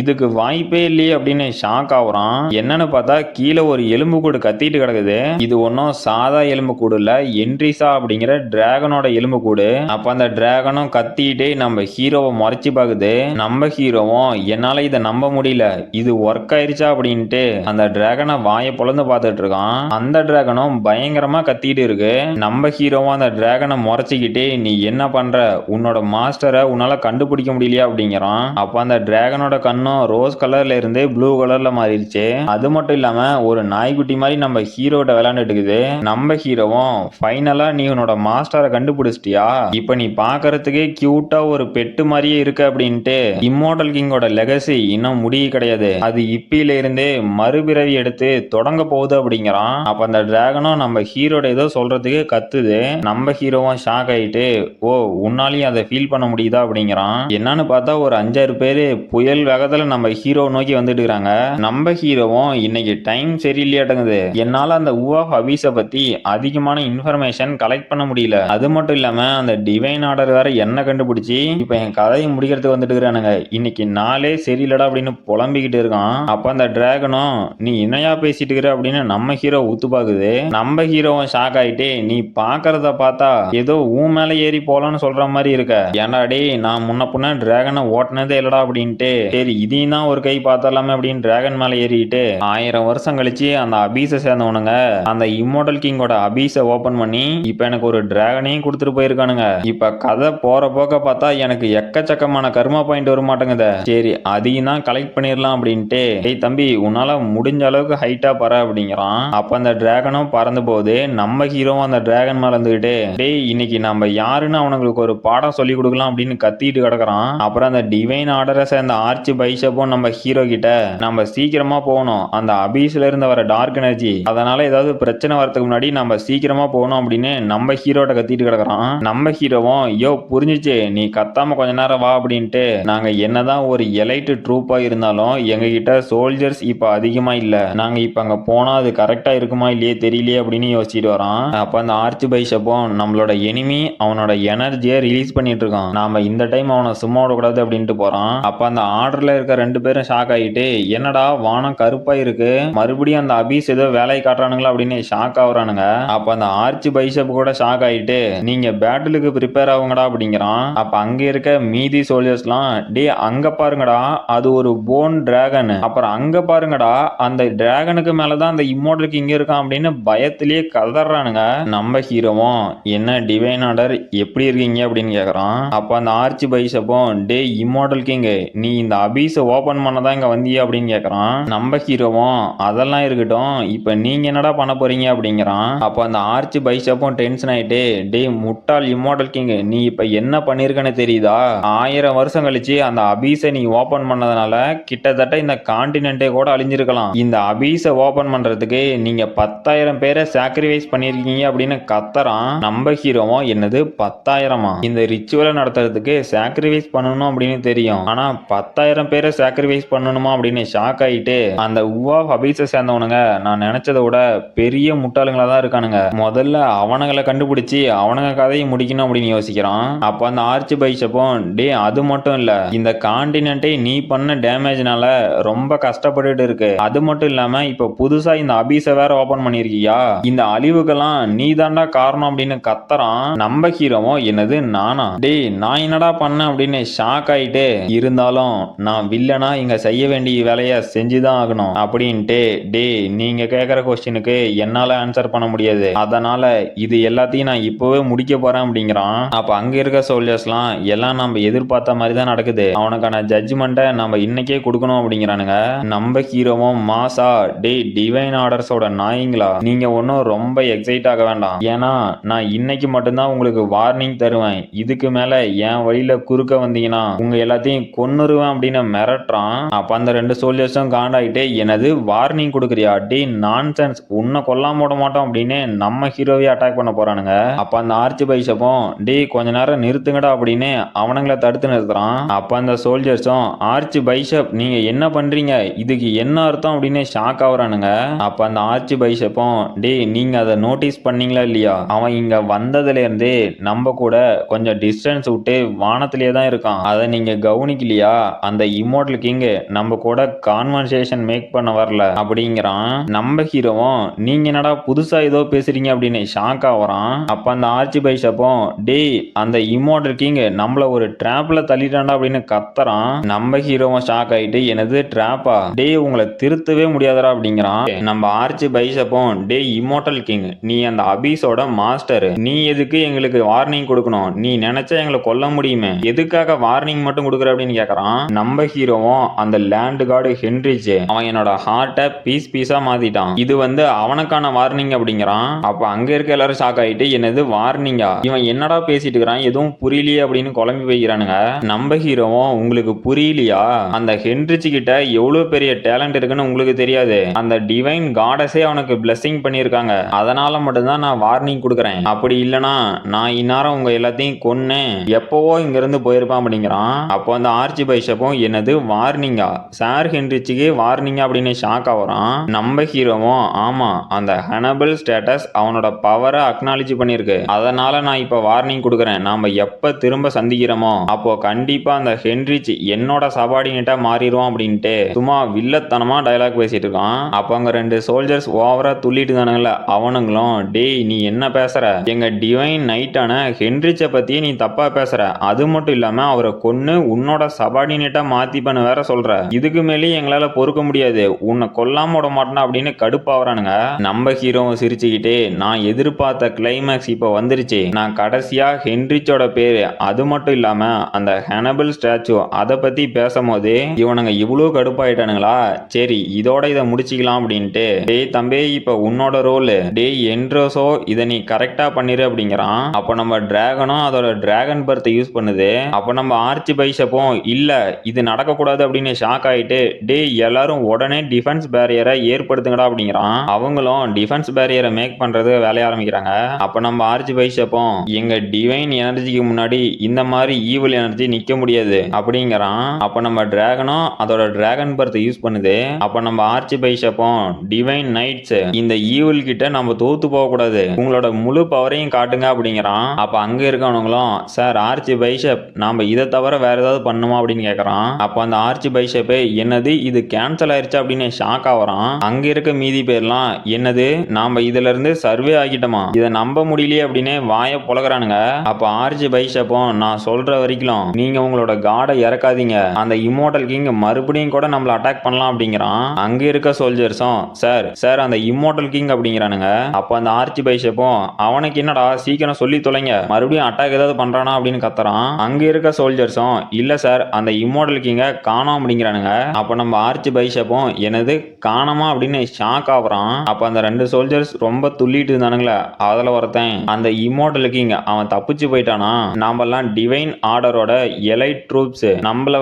இதுக்கு வாய்ப்பே இல்லையே அப்படின்னு ஷாக் ஆகுறான். என்னன்னு பார்த்தா கீழே ஒரு எலும்பு கூடு கத்திட்டு கிடக்குது, இது ஒன்னும் சாதா எலும்பு கூடு இல்ல, என்ட்ரிசா அப்படிங்கிற டிராகனோட எலும்பு கூடு. அப்ப அந்த டிராகனும் கத்திட்டு நம்ம ஹீரோவை முறைச்சு பாக்குது, நம்ம ஹீரோவும் என்னால இதை நம்ப முடியல, இது ஒர்க் ஆயிருச்சா அப்படின்ட்டு அந்த டிராகனை வாயை பொழந்து பார்த்துட்டு இருக்கான். அந்த டிராகனும் பயங்கரமா கத்திட்டு இருக்கு. நம்ம ஹீரோவும் அந்த டிராகனை முறைச்சிக்கிட்டு நீ என்ன பண்ற, உன்னோட மாஸ்டரை உன்னால கண்டுபிடிக்க முடியலையா அப்படிங்கிறான். அப்ப அந்த டிராகனோட கண்ணும் ரோஸ் கலர்ல இருந்து ப்ளூ கலர்ல மாறிடுச்சு. அது மட்டும் இல்லாம ஒரு நாய்க்குட்டி மாதிரி நம்ம ஹீரோட்ட விளையாண்டுட்டு இருக்குது. நம்ம ஹீரோவும் ஃபைனலா நீ உன்னோட மாஸ்டரை கண்டுபிடிச்சிட்டியா, இப்ப நீ பாக்குறதுக்கே கியூட்டா ஒரு பெட்டு மாதிரியே இருக்கு அப்படின்ட்டு இம்மோர்டல் கிங்கோட லெகசி இன்னும் முடிய கிடையாது, அது இப்பில இருந்தே மறுபிறவி எடுத்து தொடங்க போகுது அப்படிங்கிறான். அப்ப அந்த டிராகனும் நம்ம ஹீரோட ஏதோ சொல்றதுக்கு கத்துது. நம்ம ஹீரோவும் ஷாக் ஆயிட்டு ஓ உன்னாலையும் அதை ஃபீல் பண்ண முடியுதா அப்படிங்கிறான். என்னன்னு பார்த்தா ஒரு 5-6 பேரு புயல் வேகத்துல நம்ம ஹீரோ நோக்கி வந்துட்டு இருக்காங்க. நம்ம ஹீரோவும் இன்னைக்கு டைம் சரியில்லையாட்டங்குது, என்னால அந்த ஊஆஃப் அபீஸை பத்தி அதிகமான இன்ஃபர்மேஷன் கலெக்ட் பண்ண முடியல, அது மட்டும் இல்லாம அந்த டிவைன் ஆர்டர் வேற என்ன கண்டுபிடிச்சி இப்ப என் கதையை முடிக்கிறதுக்கு வந்துட்டு இருக்கிறானுங்க, இன்னைக்கு நாளே சரியில்லடா அப்படின்னு புலம்பிக்கிட்டு இருக்கான். அப்ப அந்த டிராகனும் நீ என்னையா பேசிட்டு இருக்கிற அப்படின்னு நம்ம ஹீரோ ஊத்து பாக்குது. நம்ம ஹீரோவும் ஷாக் ஆயிட்டு நீ பாக்குறத பார்த்தா ஏதோ மேல ஏறி போலான்னு சொல்ற மாதிரி இருக்க, ஏன்டா டேய் நான் முன்ன புண்ண டிராகனை ஓட்டினதே இல்லடா அப்படின்ட்டு சரி இதையும் தான் ஒரு கை பார்த்தலாமே அப்படின்னு டிராகன் மேல ஏறிட்டு 1000 வருஷம் கழிச்சு அந்த அபீஸை சேர்ந்தவனுங்க அந்த இம்மோர்டல் கிங்கோட அபீஸை ஓபன் பண்ணி இப்ப எனக்கு ஒரு டிராகனையும் கொடுத்துட்டு போயிருக்கானுங்க. இப்ப கதை போற போக்க பார்த்தா எனக்கு எக்கச்சக்கமான கர்மா பாயிண்ட் வர மாட்டேங்குது, சரி அதையும் தான் கலெக்ட் பண்ணிடலாம் அப்படின்ட்டு டேய் தம்பி உன்னால முடிஞ்ச அளவுக்கு ஹைட்டா பற அப்படிங்கிறான். அப்ப அந்த டிராகனும் பறந்து போகுது. நம்ம ஹீரோவும் அந்த டிராகன் மேல இருந்துகிட்டு டேய் இன்னைக்கு நம்ம யாருன்னு அவனுங்களுக்கு ஒரு பாடம் சொல்லி கொடுக்கலாம் அப்படின்னு கத்திட்டு கிடக்குறான். அப்புறம் அந்த டிவைன் ஆர்டரை சேர்ந்த ஆர்ச்சி பைஷப்பும் நம்ம ஹீரோ கிட்ட நம்ம சீக்கிரமா போகணும், அந்த அபீஸ்ல இருந்து வர டார்க் எனர்ஜி அதனால ஏதாவது பிரச்சனை வரதுக்கு முன்னாடி நம்ம சீக்கிரமா போகணும் அப்படின்னு நம்ம ஹீரோட்ட கத்திட்டு கிடக்குறான். நம்ம ஹீரோவும் யோ புரிஞ்சிச்சு நீ கத்தாம கொஞ்ச நேரம் வா அப்படின்ட்டு நாங்க என்னதான் ஒரு எலைட் ட்ரூப்பா இருந்தாலும் எங்க கிட்ட சோல்ஜர்ஸ் இப்ப அதிகமா இல்ல, நாங்க இப்ப அங்க போனா அது கரெக்டா இருக்குமா இல்லையே தெரியலையே அப்படின்னு யோசிச்சுட்டு வரான். அப்ப அந்த ஆர்ச்சி பைஷப்பும் நம்மளோட எனிமி அவனோட எனர்ஜியை ரிலீஸ் பண்ணிட்டு இருக்கான், நாம இந்த டைம் அவனை சும்மா விடக்கூடாது அப்படின்ட்டு போறான். அப்ப அந்த ஆர்டர்ல இருக்க 2 பேரும் ஷாக் ஆகிட்டு என்னடா வானம் கருப்பா இருக்கு, மறுபடியும் அந்த அபீஸ் ஏதோ வேலையை காட்டுறானுங்களா அப்படின்னு ஷாக் ஆகுறானுங்க. அப்ப அந்த ஆர்ச்சி பைஷப் கூட ஷாக் ஆகிட்டு நீங்க பேட்டிலுக்கு ப்ரிப்பேர் ஆகுங்கடா அப்படிங்கிறான். அப்ப அங்க இருக்க மீதி சோல்ஜர்ஸ்லாம் டே அங்க பாருங்கடா அது ஒரு போன் டிராகன், அப்புறம் அங்க பாருங்கடா அந்த டிராகனுக்கு மேலதான் அந்த இம்மோர்டல் கிங் இருக்கான் அப்படின்னு பயத்திலேயே கதறானுங்க. நம்ம ஹீரோவும் என்ன டிவைன் ஆர்டர் எப்படி இருக்கீங்க அப்படின்னு கேக்குறான். அப்ப அந்த ஆர்ச்சி பைஷப்பும் டே இம்மோர்டல் கிங் நீ இந்த அபீஸை ஓபன் பண்ணதான் இங்க வந்தியா அப்படின்னு கேக்குறான். நம்ம ஹீரோவும் அதெல்லாம் இருக்கட்டும் இப்ப நீங்க என்னடா பண்ண போறீங்க அப்படிங்கிறான். அப்ப அந்த ஆர்ச்சி பைஷப்பும் டென்ஷன் ஆயிட்டு டே முட்டாள் இம்மோர்டல் கிங் நீ இப்ப என்ன பண்ணிருக்கன்னு தெரியுதா, 1000 வருஷம் கழிச்சு அந்த அபீஸை நீ ஓபன் பண்ணதுனால கிட்டத்தட்ட இந்த கான்டினென்ட்டே கூட அழிஞ்சிருக்கலாம், இந்த அபீஸை ஓபன் பண்றதுக்கு நீங்க 10,000 பேரை சாக்ரிஃபைஸ் பண்ணிருக்கீங்க அப்படின்னு கத்தறான். நம்ம ஹீரோவும் என்னது 10,000மா, இந்த ரிச்சுவலை நடத்துறதுக்கு சாக்ரிஃபைஸ் பண்ணணும் அப்படின்னு தெரியும், ஆனா 10,000 பேரை சாக்ரிஃபைஸ் பண்ணணுமா அப்படின்னு ஷாக் ஆயிட்டு அந்த ஊஆஃப் அபீஸை சேர்ந்தவனுங்க நான் நினைச்சதை விட பெரிய முட்டாளுங்களா தான் இருக்கானுங்க, முதல்ல அவனுங்களை கண்டுபிடிச்சு அவனுங்க கதையை முடிக்கணும் அப்படின்னு யோசிக்கிறான். அப்ப அந்த ஆர்ச்சி பைஷப்பும் டே அது மட்டும் இல்ல இந்த கான்டினென்ட்டை நீ பண்ண டேமேஜ்னால ரொம்ப கஷ்டப்பட்டுட்டு இருக்கு, அது மட்டும் இல்லாம இப்ப புதுசா இந்த அபீஸை வேற ஓபன் பண்ணிருக்கியா, இந்த அழிவுக்கெல்லாம் நீ தாண்டா காரணம் அப்படின்னு கத்தறான். நம்ம ஹீரோவும் என்னது நானா, டேய் நான் என்னடா பண்ண அப்படின்னு ஷாக் ஆயிட்டு இருந்தாலும் நான் வில்லனா இங்க செய்ய வேண்டிய வேலையை செஞ்சுதான் ஆகணும் அப்படின்ட்டு டே நீங்க கேக்குற கொஸ்டினுக்கு என்னால ஆன்சர் பண்ண முடியாது, அதனால இது எல்லாத்தையும் நான் இப்பவே முடிக்க போறேன் அப்படிங்கிறான். அப்ப அங்க இருக்க சோல்ஜர்ஸ்லாம் எல்லாம் நம்ம எதிர்பார்த்த மாதிரி தான் நடக்குது, அவனுக்கான ஜட்ஜ்மெண்ட்டை நம்ம இன்னைக்கே கொடுக்கணும் அப்படிங்கிறானுங்க. நம்ம ஹீரோவும் மாசா டே டிவைன் ஆர்டர்ஸோட நாய்ங்க அப்படிங்களா? நீங்க ஒன்றும் ரொம்ப எக்ஸைட் ஆக வேண்டாம். ஏன்னா நான் இன்னைக்கு மட்டும்தான் உங்களுக்கு வார்னிங் தருவேன். இதுக்கு மேல என் வழியில குறுக்க வந்தீங்கன்னா உங்க எல்லாத்தையும் கொன்னுருவேன் அப்படின்னு மிரட்டுறான். அப்ப அந்த 2 சோல்ஜர்ஸும் காண்டாயிட்டு எனது வார்னிங் கொடுக்குறியா? டே நான்சென்ஸ், உன்னை கொல்லாம விட மாட்டோம் அப்படின்னு நம்ம ஹீரோவே அட்டாக் பண்ண போறானுங்க. அப்ப அந்த ஆர்ச்சி பைஷப்பும் டே கொஞ்ச நேரம் நிறுத்துங்கடா அப்படின்னு அவனுங்களை தடுத்து நிறுத்துறான். அப்ப அந்த சோல்ஜர்ஸும் ஆர்ச்சி பைஷப் நீங்க என்ன பண்றீங்க, இதுக்கு என்ன அர்த்தம் அப்படின்னு ஷாக் ஆகுறானுங்க. அப்ப அந்த ஆர்ச்சி பைஷப்பும் டே நீங்க அதை நோட்டீஸ் பண்ணீங்களா இல்லையா, அவன் இங்க வந்ததுல இருந்தே நம்ம கூட கொஞ்சம் டிஸ்டன்ஸ் விட்டு வானத்திலே தான் இருக்கான். அதை நீங்க கவனிக்கலையா? அந்த இம்மோர்டல் கிங் நம்ம கூட கான்வர்சேஷன் மேக் பண்ண வரல அப்படிங்கிறான். நம்ம ஹீரோவும் நீங்க என்னடா புதுசா ஏதோ பேசுறீங்க அப்படின்னு ஷாக் ஆகுறான். அப்ப அந்த ஆர்ச்சி பைஷப்பும் டேய் அந்த இம்மோர்டல் கிங் நம்மள ஒரு ட்ராப்ல தள்ளிட்டான்டா அப்படின்னு கத்துறான். நம்ம ஹீரோவும் ஷாக் ஆயிட்டு எனது ட்ராப்பா, டேய் உங்களை திருத்தவே முடியாதடா அப்படிங்கிறான். நம்ம ஆர்ச்சி பைஷப்பும் டேய் இம்மோர்டல் கிங் நீ அந்த அபீஸோட மாஸ்டர், நீ எதுக்கு எங்களுக்கு வார்னிங் கொடுக்கணும், நீ நினைச்சா எங்களை கொல்ல முடியுமே, எதுக்காக வார்னிங் மட்டும் கொடுக்குற அப்படின்னு கேக்குறான். நம்ம ஹீரோவும் அந்த லேண்ட் கார்டு ஹென்ரிச் அவன் என்னோட ஹார்ட்டை பீஸ் பீஸா மாத்திட்டான், இது அவனுக்கான வார்னிங் அப்படிங்கிறான். அப்ப அங்க இருக்க எல்லாரும் ஷாக் ஆயிட்டு என்னது வார்னிங்கா, இவன் என்னடா பேசிட்டு இருக்கிறான், எதுவும் புரியலையே அப்படின்னு குழம்பி போய்க்கிறானுங்க. நம்ம ஹீரோவும் உங்களுக்கு புரியலையா, அந்த ஹென்ரிச் கிட்ட எவ்வளவு பெரிய டேலண்ட் இருக்குன்னு உங்களுக்கு தெரியாது, அந்த டிவைன் காடஸே அவனுக்கு பிளெஸிங் பண்ணியிருக்காங்க, அதனால மட்டும்தான் நான் வார்னிங் கொடுக்குறேன், அப்படி இல்லனா நான் இந்நேரம் உங்க எல்லாத்தையும் கொன்னு எப்பவோ இங்க இருந்து போயிருப்பான் அப்படிங்கிறான். அப்போ அந்த ஆர்ச்சி பைஷப்பும் என்னது வார்னிங்கா, சார் ஹென்ரிச்சுக்கு வார்னிங்கா அப்படின்னு ஷாக் ஆகுறான். நம்ம ஹீரோவும் ஆமா அந்த ஹனபிள் ஸ்டேட்டஸ் அவனோட பவரை அக்னாலஜ் பண்ணிருக்கு, அதனால நான் இப்ப வார்னிங் கொடுக்குறேன், நாம எப்ப திரும்ப சந்திக்கிறோமோ அப்போ கண்டிப்பா அந்த ஹென்ரிச் என்னோட சபார்டினேட்டா மாறிடுவான் அப்படின்ட்டு சும்மா வில்லத்தனமா டயலாக் பேசிட்டு இருக்கான். அப்ப அங்க 2 சோல்ஜர்ஸ் ஓவரா துள்ளிட்டு தானுங்கள, அவனுங்களும் டேய் நீ என்ன பேசுற, எங்க டிவைன் நைட்டான ஹென்ரிச்சை பத்தி நீ தப்பா பேசுற, அது மட்டும் இல்லாம அவரை கொன்னு உன்னோட சபார்டினேட்டா மாத்திப்பன்னு வேற சொல்ற, இதுக்கு மேலேயும் எங்களால பொறுக்க முடியாது, உன்னை கொல்லாம விட மாட்டேன் அப்படின்னு கடுப்பாவறானுங்க. நம்ம ஹீரோவும் சிரிச்சுக்கிட்டே நான் எதிர்பார்த்த கிளைமேக்ஸ் இப்ப வந்துருச்சு, நான் கடைசியா ஹென்ரிச்சோட பேரு அது மட்டும் இல்லாம அந்த ஹனபிள் ஸ்டாச்சு அதை பத்தி பேசும்போது இவனுங்க இவ்வளவு கடுப்பாயிட்டானுங்களா, சரி இதோட இதை முடிச்சுக்கலாம் அப்படின்ட்டு டேய் தம்பி இப்ப உன்னோட ரோல் டேய் என்ட்ரோஸோ இதை நீ கரெக்டா பண்ணிரு அப்படிங்கிறான். அப்ப நம்ம டிராகனும் அதோட டிராகன் பர்த் யூஸ் பண்ணுது. அப்ப நம்ம ஆர்ச்சி பைஷப்பும் இல்ல இது நடக்க கூடாது அப்படின்னு ஷாக் ஆயிட்டு டேய் எல்லாரும் உடனே டிஃபென்ஸ் பேரியரை ஏற்படுத்துங்கடா அப்படிங்கிறான். அவங்களும் டிஃபென்ஸ் பேரியரை மேக் பண்றது வேலைய ஆரம்பிக்கிறாங்க. அப்ப நம்ம ஆர்ச்சி பைஷப்பும் எங்க டிவைன் எனர்ஜிக்கு முன்னாடி இந்த மாதிரி ஈவில் எனர்ஜி நிக்க முடியாது அப்படிங்கிறான். அப்ப நம்ம டிராகனும் அதோட டிராகன் பர்த் யூஸ் பண்ணுது. அப்ப நம்ம ஆர்ச்சி பைஷப்பும் டிவைன் நைட்ஸ் இந்த ஈவில் கிட்ட நம்ம தோத்து போக கூடாது, உங்களோட முழு பவரையும் காட்டுங்க அப்படிங்கிறான். அப்ப அங்க இருக்கவனுங்களும் சார் ஆர்ச்சி பைஷப் நாம இதை தவிர வேற ஏதாவது பண்ணுமா அப்படின்னு கேக்குறான். அப்ப அந்த ஆர்ச்சி பைஷப் என்னது இது கேன்சல் ஆயிருச்சா அப்படின்னு ஷாக் ஆகுறான். அங்க இருக்க மீதி பேர்லாம் என்னது நாம இதுல இருந்து சர்வே ஆகிட்டோமா, இதை நம்ப முடியலையே அப்படின்னு வாயை புலகுறானுங்க. அப்ப ஆர்ச்சி பைஷப்பும் நான் சொல்ற வரைக்கும் நீங்க உங்களோட காடை இறக்காதீங்க, அந்த இம்மோர்டல் கிங் மறுபடியும் கூட நம்மள அட்டாக் பண்ணலாம் அப்படிங்கிறான். அங்க இருக்க சோல்ஜர்ஸும் சார் சார் அந்த இம்மோர்டல் கிங் அப்படிங்கிறானுங்க. அப்ப அந்த ஆர்ச்சி பைஷப்பும் அவனுக்கு என்னடா சீக்கிரம் சொல்லி தொலைங்க, மறுபடியும் அட்டாக் ஏதாவது பண்றானா அப்படின்னு கத்துறான். அங்க இருக்க சோல்ஜர்ஸும் இல்ல சார் அந்த இம்மோர்டல் கிங்க காணோம் அப்படிங்கிறானுங்க. அப்ப நம்ம ஆர்ச்சி பைஷப்பும் என்னது காணாமா அப்படின்னு ஷாக் ஆகுறான். அப்ப அந்த 2 சோல்ஜர்ஸ் ரொம்ப துள்ளிட்டு இருந்தானுங்களே, அதுல ஒருத்தன் அந்த இம்மோர்டல் கிங் அவன் தப்பிச்சு போயிட்டானா, நாமெல்லாம் டிவைன் ஆர்டரோட எலைட் ட்ரூப்ஸ் நம்மள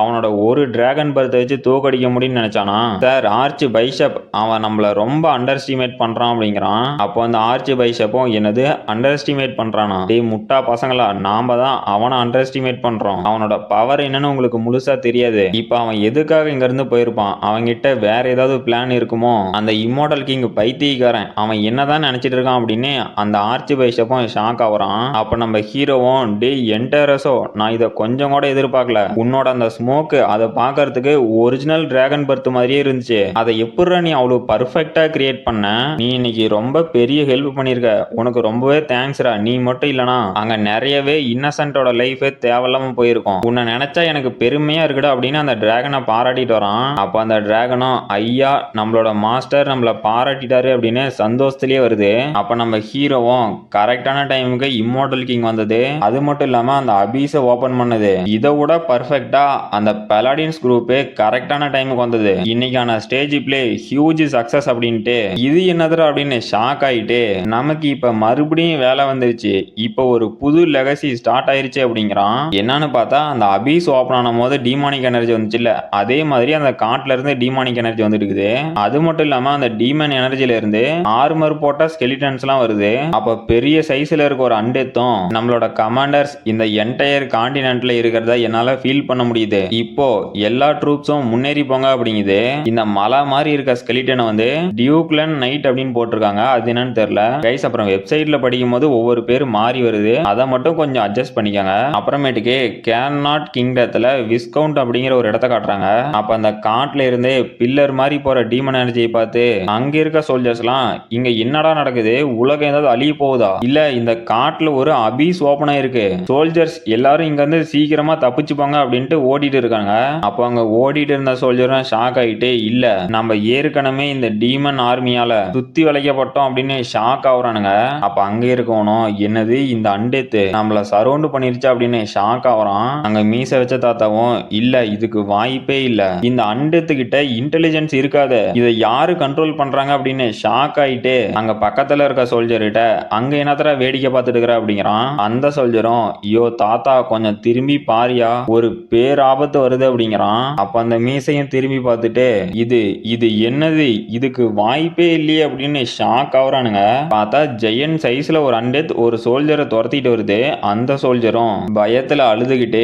அவனோட ஒரு டிராகன் பர்த் வச்சு தோக்கடிக்க முடியும்னு நினைச்சானா, சார் ஆர்ச்சி பைஷப் அவன் நம்மள ரொம்ப அண்டர் எஸ்டிமேட் பண்றான் அப்படிங்கிறான். அப்போ அந்த ஆர்ச்சி பைஷப்பும் என்னது அண்டர் எஸ்டிமேட் பண்றானா, டேய் முட்டா பசங்களா நாம தான் அவனை அண்டர் எஸ்டிமேட் பண்றோம், அவனோட பவர் என்னன்னு உங்களுக்கு முழுசா தெரியாது, இப்ப அவன் எதுக்காக இங்க இருந்து போயிருப்பான், அவன்கிட்ட வேற ஏதாவது பிளான் இருக்குமோ, அந்த இம்மோர்டல் கிங் பைத்தியக்காரன் அவன் என்னதான் நினைச்சிட்டு இருக்கான் அப்படின்னு அந்த ஆர்ச்சி பைஷப்பும் ஷாக் ஆகுறான். அப்ப நம்ம ஹீரோவும் டேய் என்டரஸோ நான் இதை கொஞ்சம் கூட எதிர்பார்க்கல, உன்னோட அந்த ஸ்மோக் அதை பார்க்கறதுக்கு ஒரிஜினல் டிராகன் பர்த் மாதிரியே இருந்துச்சு, அதை எப்படிடா நீ அவ்வளவு பர்ஃபெக்டா கிரியேட் பண்ண, நீ இன்னைக்கு ரொம்ப பெரிய ஹெல்ப் பண்ணிருக்க, உனக்கு ரொம்பவே தேங்க்ஸ்ரா, நீ மட்டும் இல்லனா அங்க நிறையவே இன்னசென்ட்டோட லைஃப் தேவையில்லாம போயிருக்கும், உன்னை நினைச்சா எனக்கு பெருமையா இருக்குடா அப்படின்னு அந்த டிராகனை பாராட்டிட்டு வரான். அப்ப அந்த டிராகனும் ஐயா நம்மளோட மாஸ்டர் நம்மள பாராட்டிட்டாரு அப்படின்னு சந்தோஷத்திலேயே வருது. அப்ப நம்ம ஹீரோவும் கரெக்டான டைமுக்கு இம்மோர்டல் கிங் வந்தது, அது மட்டும் இல்லாம அந்த அபீஸை ஓபன் பண்ணது, இதை விட பர்ஃபெக்டா அந்த பலாடின்ஸ் குரூப் கரெக்டான டைமுக்கு வந்தது, இன்னைக்கான ஸ்டேஜ் பிளே ஹியூஜ் சக்சஸ் அப்படின்ட்டு அப்படின்ட்டு இது என்னதுடா அப்படின்னு ஷாக் ஆயிட்டு நமக்கு இப்ப மறுபடியும் வேலை வந்துருச்சு, இப்ப ஒரு புது லெகசி ஸ்டார்ட் ஆயிருச்சு அப்படிங்கிறான். என்னன்னு பார்த்தா அந்த அபீஸ் ஓபன் ஆன போது டீமானிக் எனர்ஜி வந்துச்சுல்ல, அதே மாதிரி அந்த காட்டுல இருந்து டீமானிக் எனர்ஜி வந்துட்டு இருக்குது. அது மட்டும் இல்லாம அந்த டீமன் எனர்ஜில இருந்து ஆர்மர் போட்ட ஸ்கெலிட்டன்ஸ் எல்லாம் வருது. அப்ப பெரிய சைஸ்ல இருக்க ஒரு அண்டெத்தும் நம்மளோட கமாண்டர்ஸ் இந்த என்டையர் கான்டினென்ட்ல இருக்கிறத என்னால ஃபீல் பண்ண முடியுது. இப்போ எல்லா ட்ரூப்ஸும் முன்னேறி போங்க அப்படிங்குது. இந்த மலை மாதிரி இருக்க ஸ்கெலிட்டனை வந்து டியூக்லன் நைட் அப்படின்னு போட்டிருக்காங்க. அது என்னன்னு தெரியல கைஸ். அப்புறம் வெப்சைட்ல படிக்கும் போது ஒவ்வொரு பேர் மாறி வருது, அதை மட்டும் கொஞ்சம் அட்ஜஸ்ட் பண்ணிக்கோங்க. அப்புறமேட்டுக்கு கேர்நாட் கிங்டத்துல விஸ்கவுண்ட் அப்படிங்கிற ஒரு இடத்த காட்டுறாங்க. அப்ப அந்த காட்டுல இருந்தே பில்லர் மாதிரி போற டீமன் எனர்ஜியை பார்த்து அங்க இருக்க சோல்ஜர்ஸ் எல்லாம் இங்க என்னடா நடக்குது, உலகம் ஏதாவது அழிய போகுதா, இல்ல இந்த காட்டுல ஒரு அபீஸ் ஓபன் ஆயிருக்கு, சோல்ஜர்ஸ் எல்லாரும் இங்க இருந்து சீக்கிரமா தப்பிச்சுப்பாங்க அப்படின்ட்டு ஓடிட்டு இருக்காங்க. அப்ப அங்க ஓடிட்டு இருந்த சோல்ஜரும் ஷாக் ஆயிட்டு, இல்ல நம்ம ஏற்கனவே இந்த டீமன் ஆர்மியால சுத்தி வளைக்கப்பட்டோம் அப்படின்னு ஷாக் ஆகுறானுங்க. அப்ப அங்க இருக்கணும் என்னது இந்த அண்டெத்து நம்மள சரௌண்ட் பண்ணிருச்சு அப்படின்னு ஷாக் ஆகுறான். அங்க மீச வச்ச தாத்தாவும் இல்ல இதுக்கு வாய்ப்பே இல்ல, இந்த அண்டெத்து கிட்ட இன்டெலிஜென்ஸ் இருக்காது, இதை யாரு கண்ட்ரோல் பண்றாங்க அப்படின்னு ஷாக் ஆயிட்டு அங்க பக்கத்துல இருக்க சோல்ஜர் கிட்ட அங்க என்னத்தர வேடிக்கை பார்த்துட்டு இருக்கிற அப்படிங்கிறான். அந்த சோல்ஜரும் ஐயோ தாத்தா கொஞ்சம் திரும்பி பாரியா, ஒரு பேராபத்து வருது அப்படிங்கிறான். அப்ப அந்த மீசையும் திரும்பி பார்த்துட்டு இது இது என்னது, இதுக்கு வாய்ப்பே இல்லையே அப்படின்னு ஷாக் ஆகுறானுங்க. பார்த்தா ஜெயன் சைஸ்ல ஒரு அண்டெத் ஒரு சோல்ஜரை துரத்திட்டு வருது. அந்த சோல்ஜரும் பயத்துல அழுதுகிட்டு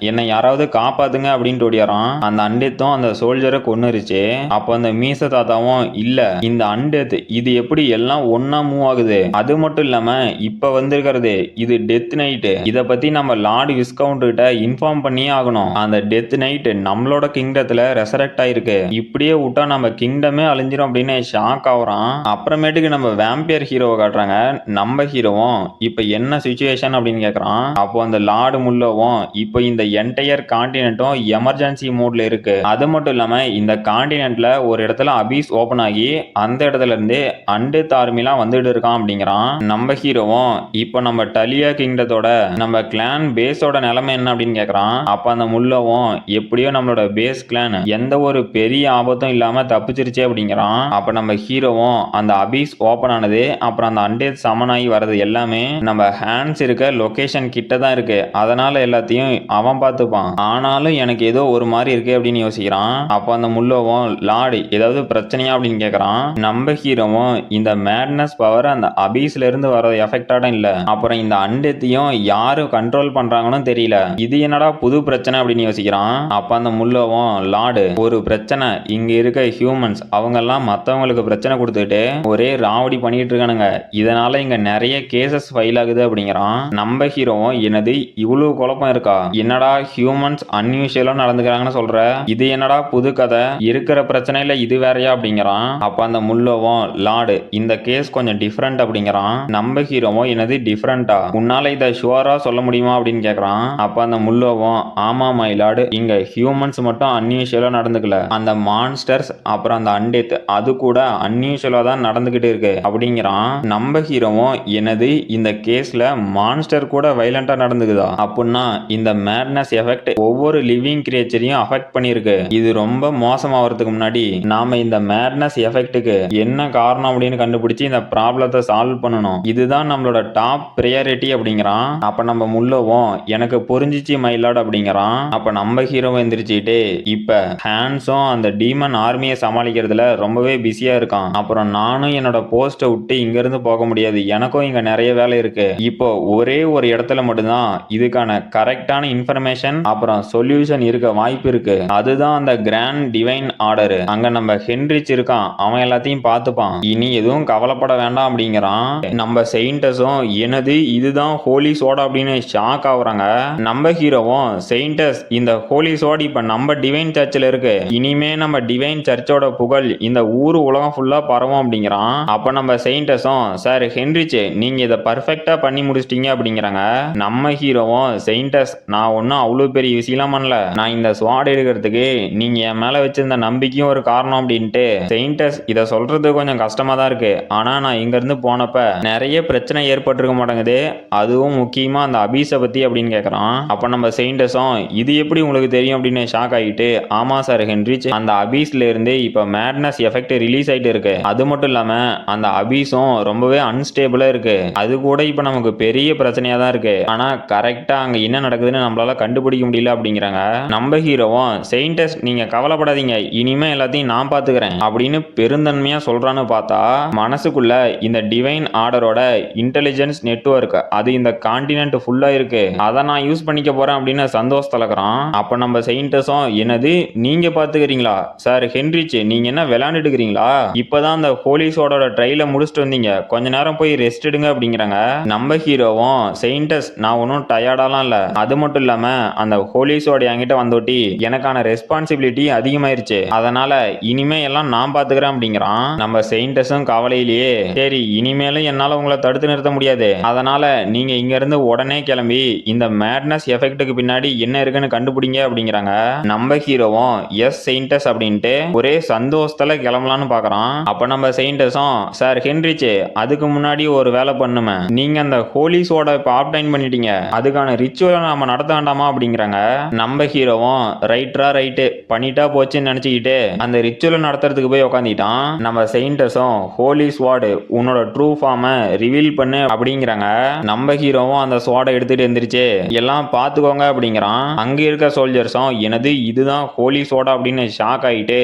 என்ன யாராவது காப்பாத்துங்க அப்படின்னு ஓடியாரான். அந்த அண்டெத்தும் அந்த சோல்ஜரை கொன்னுருச்சு. அப்ப அந்த மீச தாத்தாவும் இல்ல இந்த அண்டெத் இது எப்படி எல்லாம் ஒன்னா மூவ் ஆகுது, அது மட்டும் இல்லாம இப்ப வந்திருக்கிறது இது டெத் நைட், இத பத்தி நம்ம லார்ட் விஸ்கவுண்ட் கிட்ட இன்ஃபார்ம் பண்ணியே ஆகணும். அந்த டெத் நைட் நம்மளோட கிங்டத்துல ரெசரக்ட் ஆயிருக்கு, இப்படியே விட்டா நம்ம கிங்டமே அழிஞ்சிரும் அப்படின்னு ஷாக் ஆகுறான். அப்புறமேட்டுக்கு நம்ம வேம்பியர் ஹீரோவை காட்டுறாங்க. நம்ம ஹீரோவும் இப்ப என்ன சிச்சுவேஷன் அப்படின்னு கேக்குறான். அப்போ அந்த லார்டு முல்லோவும் இப்ப இந்த என்டையர் கான்டினென்ட்டும் எமர்ஜென்சி மோட்ல இருக்கு, அது மட்டும் இல்லாம இந்த கான்டினென்ட்ல ஒரு இடத்துல அபீஸ் ஓபன் ஆகி அந்த இடத்துல இருந்து அண்டெத் ஆர்மிலாம் வந்துட்டு இருக்கான் அப்படிங்கிறான். நம்ம ஹீரோவும் இப்ப நம்ம டலியா கிங்டத்தோட நம்ம கிளான் பேஸோட நிலைமை என்ன அப்படின்னு கேக்குறான். அப்ப அந்த முல்லோவும் எப்படியோ நம்மளோட பேஸ் கிளான் எந்த ஒரு பெரிய ஆபத்தும் இல்லாம தப்பிச்சிருச்சே அப்படிங்கிறான். அப்ப நம்ம ஹீரோவும் அந்த அபீஸ் ஓபன் ஆனது அப்புறம் அந்த அண்டெத் சமன் ஆகி வர்றது எல்லாமே நம்ம ஹேண்ட்ஸ் இருக்க லொகேஷன் கிட்ட தான் இருக்கு, அதனால எல்லாத்தையும் அவன் பார்த்துப்பான், ஆனாலும் எனக்கு ஏதோ ஒரு மாதிரி இருக்கு அப்படின்னு யோசிக்கிறான். அப்ப அந்த முல்லோவும் லார்டு ஏதாவது பிரச்சனையா அப்படின்னு கேக்குறான். நம்ம ஹீரோவும் இந்த மேட்னஸ் பவர் அந்த அபீஸ்ல இருந்து வர எஃபெக்டாட இல்ல, அப்புறம் இந்த அண்டெத்தையும் யாரு கண்ட்ரோல் பண்றாங்கன்னு தெரியல, இது என்னடா புது பிரச்சனை அப்படின்னு யோசிக்கிறான். அப்ப அந்த முல்லோவும் லார்டு ஒரு பிரச்சனை, இங்க இருக்க ஹியூமன்ஸ் அவங்க எல்லாம் மத்தவங்களுக்கு பிரச்சனை கொடுத்துட்டு ஒரே ராவடி பண்ணிட்டு இருக்கானுங்க, இதனால இங்க நிறைய கேசஸ் ஃபைல் ஆகுது அப்படிங்கிறான். நம்ம ஹீரோவும் என்னது இவ்வளவு குழப்பம் இருக்கா, என்னடா ஹியூமன்ஸ் அன்யூஷுவலா நடந்துக்கிறாங்கன்னு சொல்ற, இது என்னடா புது கதை, இருக்கிற பிரச்சனையில இது வேறையா அப்படிங்கிறான். அப்ப அந்த முல்லோவும் லார்டு இந்த கேஸ் கொஞ்சம் டிஃபரெண்ட் அப்படிங்கிறான். நம்ம ஹீரோவும் என்னது டிஃபரெண்டா, உன்னால இதை ஷுவரா சொல்ல முடியுமா அப்படின்னு கேக்குறான். அப்ப அந்த முல்லோவும் ஆமா மை லார்டு, இங்க ஹியூமன்ஸ் மட்டும் அன்யூஷுவலா நடந்துக்கல, அந்த மான்ஸ்டர்ஸ் அப்புறம் அந்த அண்டெத் அது கூட அன்யூஷுவலா தான் நடந்துகிட்டு இருக்கு அப்படிங்கிறான். நம்ம ஹீரோவும் என்னது இந்த கேஸ்ல மான்ஸ்டர் கூட வைலண்டா நடந்துக்குதா, அப்படின்னா இந்த மேட்னஸ் எஃபெக்ட் ஒவ்வொரு லிவிங் கிரியேச்சரையும் அஃபெக்ட் பண்ணிருக்கு, இது ரொம்ப மோசமாகிறதுக்கு முன்னாடி நாம இந்த மேட்னஸ் எஃபெக்ட்டுக்கு என்ன காரணம் அப்படின்னு கண்டுபிடிச்சு இந்த ப்ராப்ளத்தை சால்வ் பண்ணணும், இதுதான் நம்மளோட டாப் பிரையாரிட்டி அப்படிங்கிறான். அப்ப நம்ம முல்லவும் எனக்கு புரிஞ்சிச்சு மைலாட் அப்படிங்கிறான். அப்ப நம்ம ஹீரோ எந்திரிச்சுட்டு இப்ப ஹேண்ட்ஸும் அந்த டீமன் ஆர்மியை சமாளிக்கிறதுல ரொம்பவே பிஸியா இருக்கான், அப்புறம் நானும் என்னோட போஸ்ட்டை விட்டு இங்க இருந்து போக முடியாது, எனக்கும் இங்க நிறைய வேலை இருக்கு, இப்போ ஒரே ஒரு இடத்துல மட்டும்தான் இதுக்கான கரெக்டான இன்ஃபர்மேஷன் அப்புறம் சொல்யூஷன் இருக்க வாய்ப்பு இருக்கு, அதுதான் அந்த கிராண்ட் டிவைன் ஆர்டர், அங்க நம்ம ஹென்ரிச் இருக்கான், அவன் எல்லாத்தையும் பார்த்துப்பான், இனி எதுவும் கவலைப்பட வேண்டாம் அப்படிங்கிறான். நம்ம செயின்டஸும் என்னது இதுதான் ஹோலி சோடா அப்படின்னு ஷாக் ஆகுறாங்க. நம்ம ஹீரோவும் செயின்டஸ் இந்த ஹோலி சோட் இப்ப நம்ம டிவைன் சர்ச்சில் இருக்கு, இனிமே நம்ம டிவைன் சர்ச்சோட புகழ் இந்த ஊர் உலகம் ஃபுல்லா பரவும் அப்படிங்கிறான். அப்ப நம்ம செயின்டஸும் சார் ஹென்ரிச் நீங்க இதை பர்ஃபெக்டா பண்ணி முடிச்சிட்டீங்க அப்படிங்கிறாங்க. நம்ம ஹீரோவும் செயின்டஸ் நான் ஒன்னும் அவ்வளவு பெரிய விஷயம் பண்ணல, நான் இந்த ஸ்வாட் எடுக்கிறதுக்கு நீங்க என் மேல வச்சிருந்த நம்பிக்கையும் ஒரு காரணம் அப்படின்ட்டு செயின்டஸ் இதை சொல்றது கொஞ்சம் கஷ்டமா தான் இருக்கு, ஆனா நான் இங்க இருந்து போனப்ப நிறைய பிரச்சனை ஏற்பட்டிருக்க மாட்டேங்குது, அதுவும் முக்கியமா அந்த அபீஸை பத்தி அப்படின்னு கேட்கறான். அப்ப நம்ம செயின்டஸும் இது எப்படி உங்களுக்கு தெரியும் அப்படின்னு ஷாக் ஆகிட்டு ஆமா சார் ஹென்ரிச், அந்த அபீஸ்ல இருந்து இப்ப மேட்னஸ் எஃபெக்ட் ரிலீஸ் ஆயிட்டு இருக்கு. அது மட்டும் இல்லாம அந்த அபீஸும் ரொம்பவே அன்ஸ்டேபிளா இருக்கு. அது கூட இப்ப நமக்கு பெரிய பிரச்சனையா தான் இருக்கு. ஆனா கரெக்டா அங்க என்ன நடக்குதுன்னு நம்மளால கண்டுபிடிக்க முடியல அப்படிங்கிறாங்க. நம்ம ஹீரோவும் செயின்டஸ் நீங்க கவலைப்படாதீங்க, இனிமே எல்லாத்தையும் நான் பாத்துக்கிறேன் அப்படின்னு பெருந்தன்மையா சொல்றான்னு பார்த்தா மனசுக்குள்ள இந்த டிவைன் ஆர்டரோட இன்டெலிஜென்ஸ் நெட்வொர்க் அது இந்த கான்டினென்ட் ஃபுல்லா இருக்கு, அதை நான் யூஸ் பண்ணிக்க போறேன் அப்படின்னு சந்தோஷத்துல இருக்கிறான். அப்ப நம்ம செயின்டஸும் என்னது நீங்க பாத்துக்கிறீங்களா சார் ஹென்ரிச், நீங்க என்ன விளையாண்டுட்டு இருக்கிறீங்களா, இப்பதான் அந்த ஹோலிஸோட ட்ரைல முடிச்சுட்டு வந்தீங்க, கொஞ்ச நேரம் போய் ரெஸ்ட் எடுங்க அப்படிங்கிறாங்க. நம்ம ஹீரோவும் செயின்டஸ் நான் ஒன்னும் டயர்டாலாம் இல்ல, அது மட்டும் இல்லாம அந்த ஹோலிஸோட என்கிட்ட வந்தோட்டி எனக்கான ரெஸ்பான்சிபிலிட்டி அதிகமாயிருச்சு, அதனால இனிமே எல்லாம் நான் பாத்துக்கிறேன் அப்படிங்கிறான். நம்ம செயின்டஸும் கவலையிலேயே சரி இனிமேலும் என்னால உங்களை தடுத்து நிறுத்த முடியாது, அதனால நீங்க இங்க இருந்து உடனே கிளம்பி இந்த மேட்னஸ் எஃபெக்ட்டுக்கு பின்னாடி என்ன இருக்குன்னு கண்டுபிடிங்க அப்படிங்கிறாங்க. நம்ம ஹீரோவும் எஸ் செயின்டஸ் அப்படின்ட்டு ஒரே சந்தோஷத்துல கிளம்பலான்னு பாக்குறான். அப்ப நம்ம செயின்டஸும் சார் ஹென்ரிச் அதுக்கு முன்னாடி ஒரு வேலை பண்ணுமே, நீங்க அந்த ஹோலிஸோட இப்ப ஆப்டைன் பண்ணிட்டீங்க, அதுக்கான ரிச்சுவலை நாம நடத்த வேண்டாமா அப்படிங்கிறாங்க. நம்ம ஹீரோவும் ரைட்டா ரைட்டு பண்ணிட்டா போச்சுன்னு நினைச்சுக்கிட்டு அந்த ரிச்சுவல் நடத்துறதுக்கு போய் உட்காந்துட்டான். நம்ம செயின்டஸும் ஹோலி ஸ்வாட் உன்னோட ட்ரூ ஃபார்மை ரிவீல் பண்ணு அப்படிங்கிறாங்க. நம்ம ஹீரோவும் அந்த ஸ்வாடை எடுத்துட்டு எந்திரிச்சு எல்லாம் பாத்துக்கோங்க அப்படிங்கிறான். அங்க இருக்க சோல்ஜர்ஸும் எனது இதுதான் ஹோலி ஸ்வாட் அப்படின்னு ஷாக் ஆயிட்டு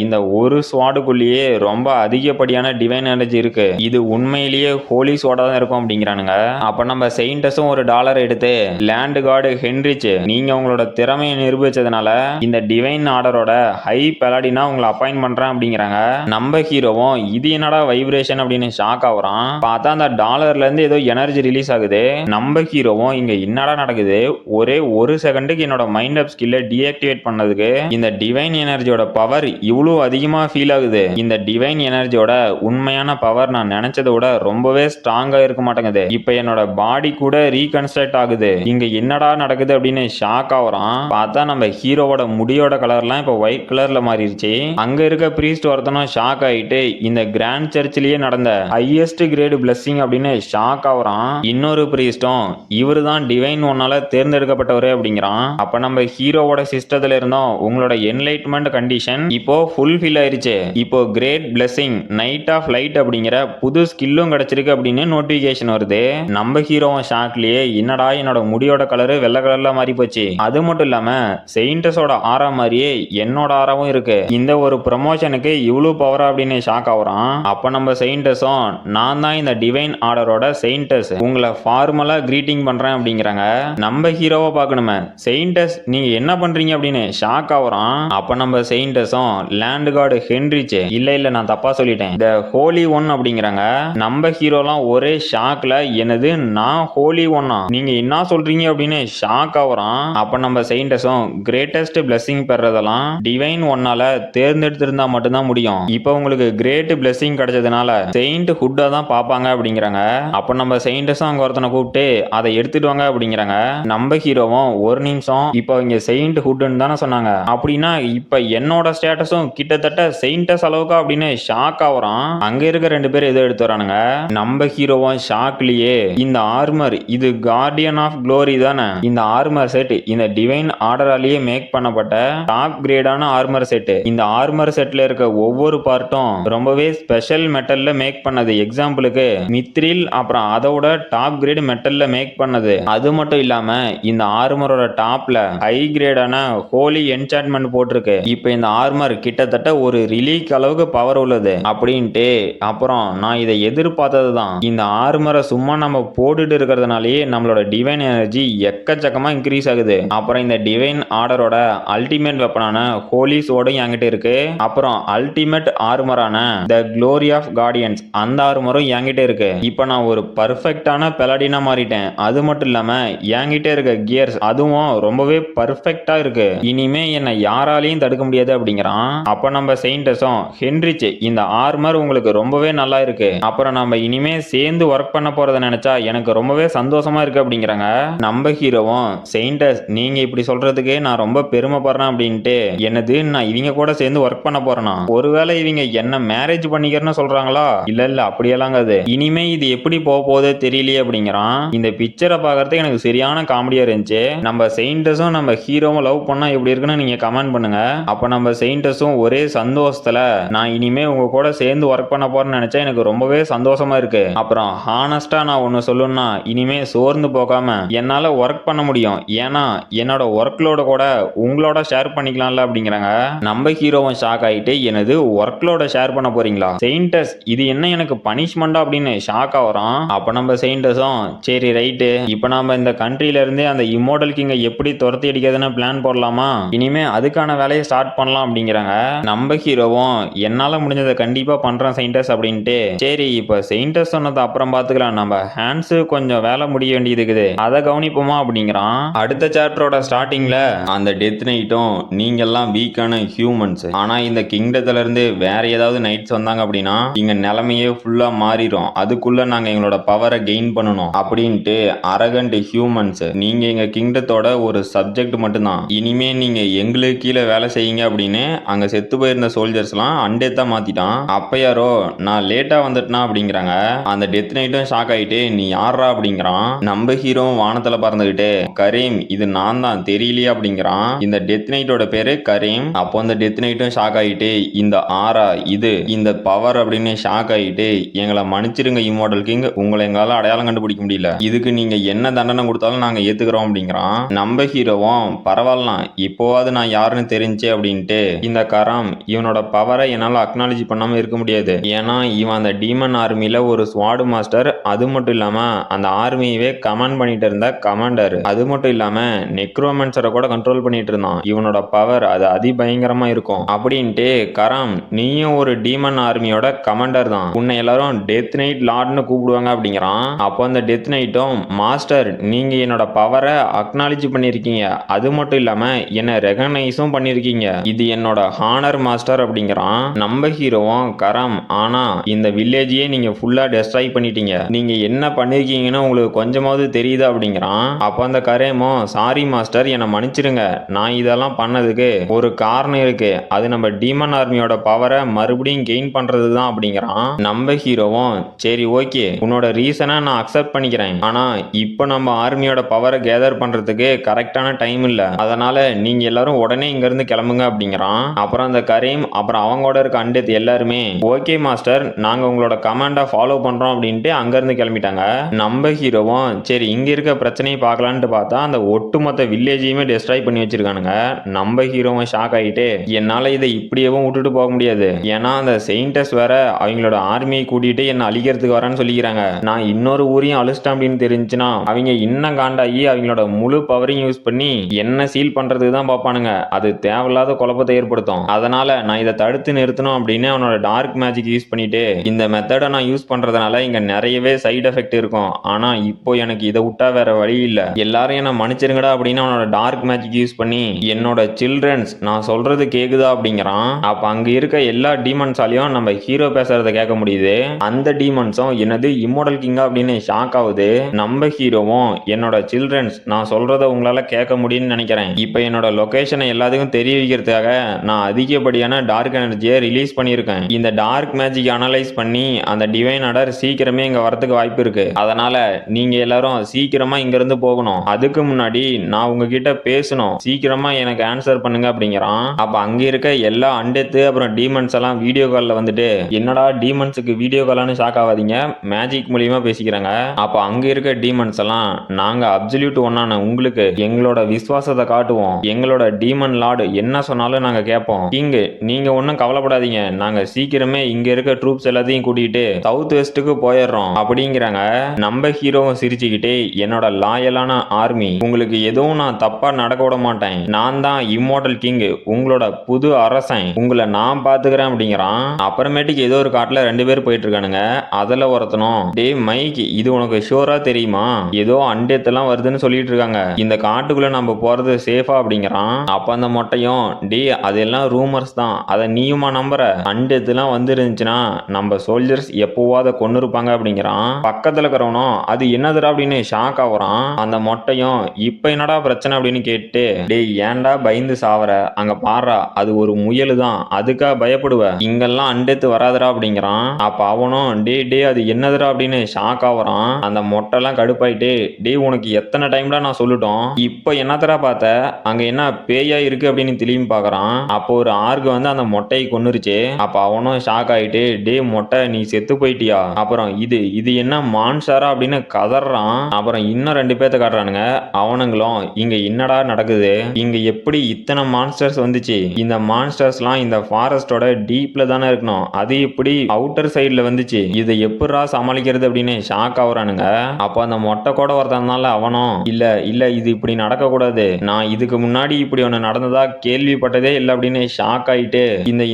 இந்த ஒரு ஸ்வாடுக்குள்ளேயே ரொம்ப அதிகப்படியான டிவைன் எனர்ஜி இருக்கு, இது உண்மையிலேயே ஹோலி ஸ்வாடா தான் இருக்கும் அப்படிங்கிறானுங்க. அப்ப நம்ம செயின்டஸும் ஒரு டாலர் எடுத்து லேண்ட் கார்டு ஹென்ரிச் நீங்க உங்களோட திறமையை நிரூபிச்சதுனால இந்த டிவைன் ஆர்டரோட ஹை பெலாடினா உங்களை அப்பாயிண்ட் பண்றேன் அப்படிங்கிறாங்க. நம்ம ஹீரோவும் இது என்னடா வைப்ரேஷன் அப்படின்னு ஷாக் ஆகுறான். பார்த்தா அந்த டாலர்ல இருந்து ஏதோ எனர்ஜி ரிலீஸ் ஆகுது. நம்ம ஹீரோவும் இங்க என்னடா நடக்குது, ஒரே ஒரு செகண்டுக்கு என்னோட மைண்ட் அப் ஸ்கில்ல டீஆக்டிவேட் பண்ணதுக்கு இந்த டிவைன் எனர்ஜியோட பவர் இவ்வளவு அதிகமா ஃபீல் ஆகுது, இந்த டிவைன் எனர்ஜியோட உண்மையான பவர் நான் நினைச்சதை விட ரொம்பவே ஸ்ட்ராங்கா இருக்க மாட்டேங்குது, இப்ப என்னோட பாடி கூட ரீகன்ஸ்ட்ரக்ட் ஆகுது, இங்க என்னடா நடக்குது அப்படின்னு ஷாக் ஆகுறான். பார்த்தா நம்ம ஹீரோவோட முடியோட கலர்லாம் இப்ப ஒயிட் கலர்ல மாறிடுச்சு. அங்க இருக்க பிரீஸ்ட் ஒருத்தனும் ஷாக் ஆயிட்டு இந்த கிராண்ட் சர்ச்சிலேயே நடந்த ஹையஸ்ட் கிரேட் பிளெஸிங் அப்படின்னு ஷாக் ஆகுறான். இன்னொரு பிரீஸ்டும் இவரு தான் டிவைன் ஒன்னால தேர்ந்தெடுக்கப்பட்டவரு அப்படிங்கிறான். அப்ப நம்ம ஹீரோவோட சிஸ்டத்துல இருந்தோம் உங்களோட என்லைட்மெண்ட் கண்டிஷன் இப்போ ஃபுல்ஃபில் ஆயிருச்சு, இப்போ great blessing night of light அப்படிங்கிற புது ஸ்கில்லும் கிடைச்சிருக்கு அப்படின்னு நோட்டிபிகேஷன் வருது. நம்ம ஹீரோவும் ஷாக்லயே என்னடா என்னோட முடியோட கலரு வெள்ளை கலர்ல மாறி போச்சு, அது மட்டும் இல்லாம செயின்டஸோட ஆரா மாதிரியே என்னோட ஆராவும் இருக்கு, இந்த ஒரு ப்ரமோஷனுக்கு இவ்வளவு பவரா அப்படின்னு ஷாக் ஆகுறான். அப்ப நம்ம செயின்டஸும் நான் தான் இந்த டிவைன் ஆர்டரோட செயின்டஸ், உங்களை ஃபார்மலா கிரீட்டிங் பண்றேன் அப்படிங்கிறாங்க. நம்ம ஹீரோவை பார்க்கணுமே, செயின்டஸ் நீங்க என்ன பண்றீங்க அப்படின்னு ஷாக் ஆகுறான். அப்ப நம்ம செயின்டஸும் லேண்ட் கார்டு ஹென்ரிச் இல்ல நான் தப்பா சொல்லிட்டேன் த ஹோலி ஒன் அப்படிங்கிறாங்க. நம்ம ஹீரோலாம் ஒரே ஷாக்ல என்னது நான் ஹோலி ஒன்னா நீங்க என்ன சொல்றீங்க அப்படின்னு ஷாக் ஆகுறான். அப்ப நம்ம செயின்டஸும் கிரேட்டஸ்ட் பிளெஸிங் பெறதெல்லாம் டிவைன் ஒன்னால தேர்ந்தெடுத்திருந்தா மட்டும்தான் முடியும், இப்போ உங்களுக்கு கிரேட் பிளெஸிங் கிடைச்சதுனால செயின்ட் ஹுட்டா தான் பாப்பாங்க அப்படிங்கிறாங்க. அப்ப நம்ம செயின்டஸும் அங்க ஒருத்தனை கூப்பிட்டு அதை எடுத்துட்டு வாங்க அப்படிங்கிறாங்க. நம்ம ஹீரோவும் ஒரு நிமிஷம் இப்போ இங்க செயின்ட் ஹுட்னு தானே சொன்னாங்க, அப்படின்னா இப்ப என்னோட ஸ்டேட்டஸும் கிட்டத்தட்ட செயின்டஸ் அளவுக்கு அப்படின்னு ஷாக் ஆகுறான். அங்க இருக்க ரெண்டு பேரும் எதோ எடுத்து வரானுங்க. நம்ம ஹீரோவும் ஷாக்லயே இந்த ஆர்மர் இது கார்டியன் ஆஃப் க்ளோரி தானே, இந்த ஆர்மர் செட் இந்த டிவைன் ஆர்டராலேயே மேக் பண்ணப்பட்ட டாப் கிரேடான ஆர்மர் செட், இந்த ஆர்மர் செட்ல இருக்க ஒவ்வொரு பார்ட்டும் ரொம்பவே ஸ்பெஷல் மெட்டல்ல மேக் பண்ணது, எக்ஸாம்பிளுக்கு மித்ரில் அப்புறம் அதோட டாப் கிரேட் மெட்டல்ல மேக் பண்ணது, அது மட்டும் இல்லாம இந்த ஆர்மரோட டாப்ல ஹை கிரேடான ஹோலி என்சான்ட்மெண்ட் போட்டிருக்கு, இப்போ இந்த ஆர்மர் கிட்டத்தட்ட ஒரு ரிலீக் அளவுக்கு பவர் உள்ளது அப்படின்ட்டு. அப்புறம் நான் இதை எதிர்பார்த்தது தான், இந்த ஆர்மரை சும்மா நம்ம போட்டுட்டு இருக்கிறதுனாலே நம்மளோட டிவைன் எனர்ஜி எக்கச்சக்கமா இன்க்ரீஸ் ஆகுது, அப்புறம் இந்த டிவைன் ஆர்டரோட அல்டிமேட் வெப்பனான ஹோலி சோடும் என்கிட்ட இருக்கு, அப்புறம் அல்டிமேட் ஆர்மரான த க்ளோரி ஆஃப் கார்டியன்ஸ் அந்த ஆர்மரும் என்கிட்ட இருக்கு, இப்போ நான் ஒரு பர்ஃபெக்டான பெலாடினா மாறிட்டேன், அது மட்டும் இல்லாம என்கிட்ட இருக்க கியர்ஸ் அதுவும் ரொம்பவே பர்ஃபெக்டா இருக்கு, இனிமே என்னை யாராலையும் தடுக்க முடியாது அப்படிங்கிறான். அப்ப நம்ம செயின்டஸும் ஹென்ரிச் இந்த ஆர்மர் உங்களுக்கு ரொம்பவே நல்லா இருக்கு, அப்புறம் நம்ம இனிமே சேர்ந்து ஒர்க் பண்ண போறத நினைச்சா எனக்கு ரொம்பவே சந்தோஷமா இருக்கு அப்படிங்கிறாங்க. நம்ம ஹீரோவும் செயின்டஸ் நீங்க இப்படி சொல்றதுக்கு நான் ரொம்ப பெருமைப்படுறேன் அப்படின்ட்டு, என்னது நான் இவங்க கூட சேர்ந்து ஒர்க் பண்ண போறேனா, ஒருவேளை இவங்க என்ன மேரேஜ் பண்ணிக்கிறேன்னு சொல்றாங்களா, இல்ல அப்படியெல்லாம் அது இனிமே இது எப்படி போக போகுது தெரியலையே அப்படிங்கிறான். இந்த பிக்சரை பார்க்கறதுக்கு எனக்கு சரியான காமெடியா இருந்துச்சு. நம்ம செயின்டஸும் நம்ம ஹீரோவும் லவ் பண்ணா எப்படி இருக்குன்னு நீங்க கமெண்ட் பண்ணுங்க. அப்ப நம்ம செயின்டஸும் ஒரே சந்தோஷத்துல நான் இனிமே உங்க கூட சேர்ந்து ஒர்க் பண்ண போறேன்னு நினைச்சா எனக்கு ரொம்பவே சந்தோஷமா இருக்கு. அப்புறம் ஹானஸ்டா நான் ஒன்னு சொல்லணும்னா இனிமே சோர்ந்து போகாம என்னால ஒர்க் பண்ண முடியும். ஏன்னா என்னோட ஒர்க்லோட கூட உங்களோட ஷேர் பண்ணிக்கலாம்ல அப்படிங்கிறாங்க. நம்ம ஹீரோவும் ஷாக் ஆயிட்டு எனது ஒர்க்லோட ஷேர் பண்ண போறீங்களா செயின்டஸ், இது என்ன எனக்கு பனிஷ்மெண்டா அப்படின்னு ஷாக் ஆகுறான். அப்ப நம்ம செயின்டஸும் சரி ரைட்டு, இப்ப நாம இந்த கண்ட்ரில இருந்து அந்த இம்மோர்டல் கிங்கை எப்படி துரத்தி அடிக்கிறதுன்னு பிளான் போடலாமா, இனிமே அதுக்கான வேலையை ஸ்டார்ட் பண்ணலாம் அப்படிங்கிறாங்க. நம்ம ஹீரோவும் என்னால முடிஞ்சதை கண்டிப்பா பண்றேன் செயின்டஸ் அப்படின்ட்டு சரி இப்ப செயின்டஸ் சொன்னது அப்புறம் பாத்துக்கலாம், நம்ம ஹேண்ட்ஸ் கொஞ்சம் வேலை முடிய வேண்டியது இருக்குது, அதை கவனிப்போமா அப்படிங்கிறான். அடுத்த சாப்டரோட ஸ்டார்டிங்ல அந்த டெத் நைட்டும் நீங்க எல்லாம் வீக்கான ஹியூமன்ஸ், ஆனா இந்த கிங்டத்துல இருந்து வேற ஏதாவது நைட்ஸ் வந்தாங்க அப்படின்னா இங்க நிலைமையே ஃபுல்லா மாறிடும், அதுக்குள்ள நாங்க எங்களோட பவரை கெயின் பண்ணணும் அப்படின்ட்டு அரகண்ட் ஹியூமன்ஸ், நீங்க எங்க கிங்டத்தோட ஒரு சப்ஜெக்ட் மட்டும்தான், இனிமே நீங்க எங்களுக்கு கீழே வேலை செய்யுங்க அப்படின்னு அங்க செத்து போயிருந்த சோல்ஜர்ஸ் எல்லாம் அண்டேத்தா மாத்திட்டான். அப்ப யாரோ நான் லேட்டா வந்துட்டேனா அப்படிங்கிறாங்க. அந்த டெத் நைட்டும் ஷாக் ஆயிட்டு நீ யாரா அப்படிங்கிறான். நம்ம ஹீரோ வானத்துல பறந்துகிட்டு கரீம் இது நான் தான் தெரியலையே அப்படிங்கிறான். இந்த டெத் நைட்டோட பேரு கரீம். அப்போ அந்த டெத் நைட்டும் ஷாக் ஆயிட்டு இந்த ஆரா இது இந்த பவர் அப்படின்னு ஷாக் ஆயிட்டு எங்களை மன்னிச்சிருங்க இம்மோர்டல் கிங், உங்களை எங்களால அடையாளம் கண்டுபிடிக்க முடியல, இதுக்கு நீங்க என்ன தண்டனை கொடுத்தாலும் நாங்க ஏத்துக்கிறோம் அப்படிங்கிறான். நம்ம ஹீரோவும் பரவாயில்லாம் இப்போவாது நான் யாருன்னு தெரிஞ்சு அப்படின்ட்டு இந்த கராம் இவனோட பவரை என்னால அக்னாலஜி பண்ணாம இருக்க முடியாது, ஏன்னா இவன் அந்த டீமன் ஆர்மில ஒரு ஸ்வாட் மாஸ்டர், அது மட்டும் இல்லாம அந்த ஆர்மியவே கமாண்ட் பண்ணிட்டு இருந்த கமாண்டர், அது மட்டும் இல்லாம நெக்ரோமன்சரை கூட கண்ட்ரோல் பண்ணிட்டு இருந்தான், இவனோட பவர் அது அதிபயங்கரமா இருக்கும் அப்படின்ட்டு கராம் நீயும் ஒரு டீமன் ஆர்மியோட கமாண்டர் தான், உன்னை எல்லாரும் டெத் நைட் லார்ட்னு கூப்பிடுவாங்க அப்படிங்கிறான். அப்போ அந்த டெத் நைட்டும் மாஸ்டர் நீங்க என்னோட பவரை அக்னாலஜி பண்ணிருக்கீங்க, அது மட்டும் இல்லாம என்ன ரெகனைஸும் பண்ணிருக்கீங்க, இது என்னோட ஹானர் மாஸ்டர் அப்படிங்கிறான். நம்ம ஹீரோவும் கராம் ஆனா இந்த வில்லேஜையே நீங்க ஃபுல்லா டெஸ்ட்ராய் பண்ணிட்டீங்க, நீங்க என்ன பண்ணிருக்கீங்கன்னு உங்களுக்கு கொஞ்சமாவது தெரியுதா அப்படிங்கிறான். அப்ப அந்த கரேமும் சாரி மாஸ்டர் என்னை மன்னிச்சிருங்க, நான் இதெல்லாம் பண்ணதுக்கு ஒரு காரணம் இருக்கு, அது நம்ம டீமன் ஆர்மியோட பவரை மறுபடியும் கெயின் பண்றது தான் அப்படிங்கிறான். நம்ம ஹீரோவும் சரி ஓகே உன்னோட ரீசனை நான் அக்செப்ட் பண்ணிக்கிறேன், ஆனா இப்போ நம்ம ஆர்மியோட பவரை கேதர் பண்றதுக்கு கரெக்டான டைம் இல்ல, அதனால நீங்க எல்லாரும் உடனே இங்க இருந்து கிளம்புங்க அப்படிங்கிறான். அப்புறம் அந்த கரீம் அப்புறம் அவங்களோட இருக்க அண்டேத் எல்லாருமே ஓகே மாஸ்டர் நாங்க உங்களோட கமாண்டை ஃபாலோ பண்றோம் அப்படின்ட்டு அங்க இருந்து கிளம்பிட்டாங்க. நம்ம ஹீரோவும் சரி இங்க இருக்க பிரச்சனையை பார்க்கலான்ட்டு பார்த்தா அந்த ஒட்டுமொத்த வில்லேஜையுமே டெஸ்ட்ராய் பண்ணி வச்சிருக்கானுங்க. நம்ம ஹீரோவும் ஷாக் ஆகிட்டு என்னால இதை இப்படியேவும் விட்டுட்டு போக முடியாது, ஏன்னா அந்த செயின்டஸ் வேற அவங்களோட ஆர்மியை கூட்டிட்டு என்ன அழிக்கிறதுக்கு வரேன்னு சொல்லிக்கிறாங்க, நான் இன்னொரு ஊரையும் அழிச்சிட்டேன் அப்படின்னு தெரிஞ்சுன்னா அவங்க இன்னும் காண்டாகி அவங்களோட முழு பவரையும் யூஸ் பண்ணி என்ன சீல் பண்றதுக்கு தான் பார்ப்பானுங்க, அது தேவையில்லாத குழப்பத்தை ஏற்படுத்தும், அதனால நான் இதை தடுத்து நிறுத்தணும் அப்படின்னு அவனோட டார்க் மேஜிக் யூஸ் பண்ணிட்டு இந்த மெத்தடை நான் யூஸ் பண்றதுனால இங்க நிறையவே சைடு எஃபெக்ட் இருக்கும், ஆனா இப்போ எனக்கு இதை விட்டா வேற வழி இல்ல, எல்லாரும் என்ன மன்னிச்சிருங்கடா அப்படின்னு அவனோட டார்க் மேஜிக் யூஸ் பண்ணி என்னோட சில்ட்ரன்ஸ் நான் சொல்றது கேக்குதா அப்படிங்கிறான். அப்ப அங்க இருக்க எல்லா டீமன்ஸாலையும் நம்ம ஹீரோ பேசுறத கேட்க முடியுது. அந்த டீமன்ஸும் என்னது இம்மோர்டல் கிங்கா அப்படின்னு ஷாக் ஆகுது. நம்ம ஹீரோவும் என்னோட சில்ட்ரன்ஸ் நான் சொல்றத உங்களால கேட்க முடியும்னு நினைக்கிறேன், இப்போ என்னோட லொகேஷனை எல்லாத்துக்கும் தெரிய வைக்கிறதுக்காக நான் அதிகப்படியான டார்க் எனர்ஜியை ரிலீஸ் பண்ணியிருக்கேன், இந்த டார்க் மேஜிக் அனலைஸ் பண்ணி அந்த டிவைன் ஆர்டர் சீக்கிரமே இங்க வரதுக்கு வாய்ப்பு இருக்கு, அதனால நீங்க எல்லாரும் சீக்கிரமா இங்க இருந்து போகணும், அதுக்கு முன்னாடி நான் உங்ககிட்ட பேசணும், சீக்கிரமா எனக்கு ஆன்சர் பண்ணுங்க அப்படிங்கிறான். அப்ப அங்க இருக்க எல்லா அண்டெத்து அப்புறம் டீமன்ஸ் எல்லாம் வீடியோ கால்ல வந்துட்டு என்னடா டீமன்ஸுக்கு வீடியோ கால்னு ஷாக் ஆகாதீங்க மேஜிக் மூலியமா பேசிக்கிறாங்க. அப்ப அங்க இருக்க டீமன்ஸ் எல்லாம் நாங்க அப்சல்யூட் ஒன்னான உங்களுக்கு எங்களோட விசுவாசத்தை காட்டுவோம், எங்களோட டீமன் லார்டு என்ன சொன்னாலும் நாங்க கேட்போம், கிங் நீங்க ஒன்னும் கவலைப்படாதீங்க, நாங்க சீக்கிரமே இங்க இருக்க ட்ரூப்ஸ் எல்லாத்தையும் கூட்டிட்டு சவுத் வெஸ்ட்டுக்கு போயிடுறோம் அப்படிங்கிறாங்க. நம்ம ஹீரோவும் சிரிச்சுக்கிட்டே என்னோட லாயலான ஆர்மி உங்களுக்கு எதுவும் நான் தப்பா நடக்க விட மாட்டேன், நான் தான் இம்மோர்டல் கிங் உங்களோட புது அரசன், உங்களை நான் பாத்துக்கிறேன் அப்படிங்கிறான். அப்புறமேட்டுக்கு ஏதோ ஒரு காட்டுல 2 பேர் போயிட்டு இருக்கானுங்க, அதுல ஒருத்தனும் டே மைக் இது உனக்கு ஷூரா தெரியுமா, ஏதோ அண்டெத்தெல்லாம் வருதுன்னு சொல்லிட்டு இருக்காங்க, இந்த காட்டுக்குள்ள நம்ம போறது சேஃபா அப்படிங்கிறான். அப்ப அந்த மொட்டையும் டே அதெல்லாம் ரூமர்ஸ் தான், அதை நீயுமா நம்புற, அண்டெத்தெல்லாம் வந்து இருந்துச்சுன்னா நம்ம சோல்ஜர்ஸ் எப்போவோ அதை கொண்டு இருப்பாங்க அப்படிங்கிறான். பக்கத்துல இருக்கிறவனும் அது என்னதுடா அப்படின்னு ஷாக் ஆகுறான். அந்த மொட்டையும் இப்ப என்னடா பிரச்சனை அப்படின்னு கேட்டு டேய் ஏன்டா பயந்து சாவற, அங்க பாடுறா அது ஒரு முயலு தான், அதுக்கா பயப்படுவ, இங்கெல்லாம் அண்டெத்து வராதுடா அப்படிங்கிறான். அப்ப அவனும் டே டே அது என்னதுடா அப்படின்னு ஷாக் ஆகுறான். அந்த மொட்டைலாம் கடுப்பாயிட்டு டே உனக்கு எத்தனை டைம்டா நான் சொல்லட்டும், இப்ப என்னத்தடா பார்த்த, அங்க என்ன பேயா இருக்கு அப்படின்னு திரும்பி பாக்குறான். அப்போ ஒரு ஆர்கு வந்து அந்த மொட்டை மொட்டையை கொன்னுருச்சு. அப்ப அவனும் ஷாக் ஆயிட்டு, டே மொட்டை நீ செத்து போயிட்டியா, அப்புறம் இது என்ன மான்ஸ்டரா அப்படின்னு கதறான். அப்புறம் இன்னும் 2 பேத்த காட்டுறானுங்க. அவனுங்களும் இங்க என்னடா நடக்குது, இங்க எப்படி இத்தனை மான்ஸ்டர்ஸ் வந்துச்சு, இந்த மான்ஸ்டர்ஸ்லாம் இந்த ஃபாரஸ்டோட டீப்ல தானே இருக்கணும், அது எப்படி அவுட்டர் சைடுல வந்துச்சு, இதை எப்படா சமாளிக்கிறது அப்படின்னு ஷாக் ஆகுறானுங்க. அப்ப அந்த மொட்டை கூட ஒருத்தனால அவனும் இல்ல இது இப்படி நடக்க கூடாது, நான் இதுக்கு முன்னாடி இப்படி ஒண்ணு நடந்ததா கேள்விப்பட்டதே இல்லை அப்படின்னு ஷாக் ஆயிட்டு,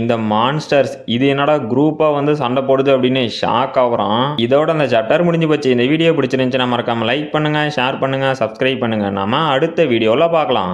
இந்த மான்ஸ்டர்ஸ் இது என்னடா குரூப்பா வந்து சண்டை போடுது அப்படின்னு ஷாக் ஆகுறான். இதோட அந்த சாப்டர் முடிஞ்சு போச்சு. இந்த வீடியோ பிடிச்சிருந்துச்சுன்னா மறக்காம லைக் பண்ணுங்க, ஷேர் பண்ணுங்க, சப்ஸ்கிரைப் பண்ணுங்க. நாம அடுத்த வீடியோல பார்க்கலாம்.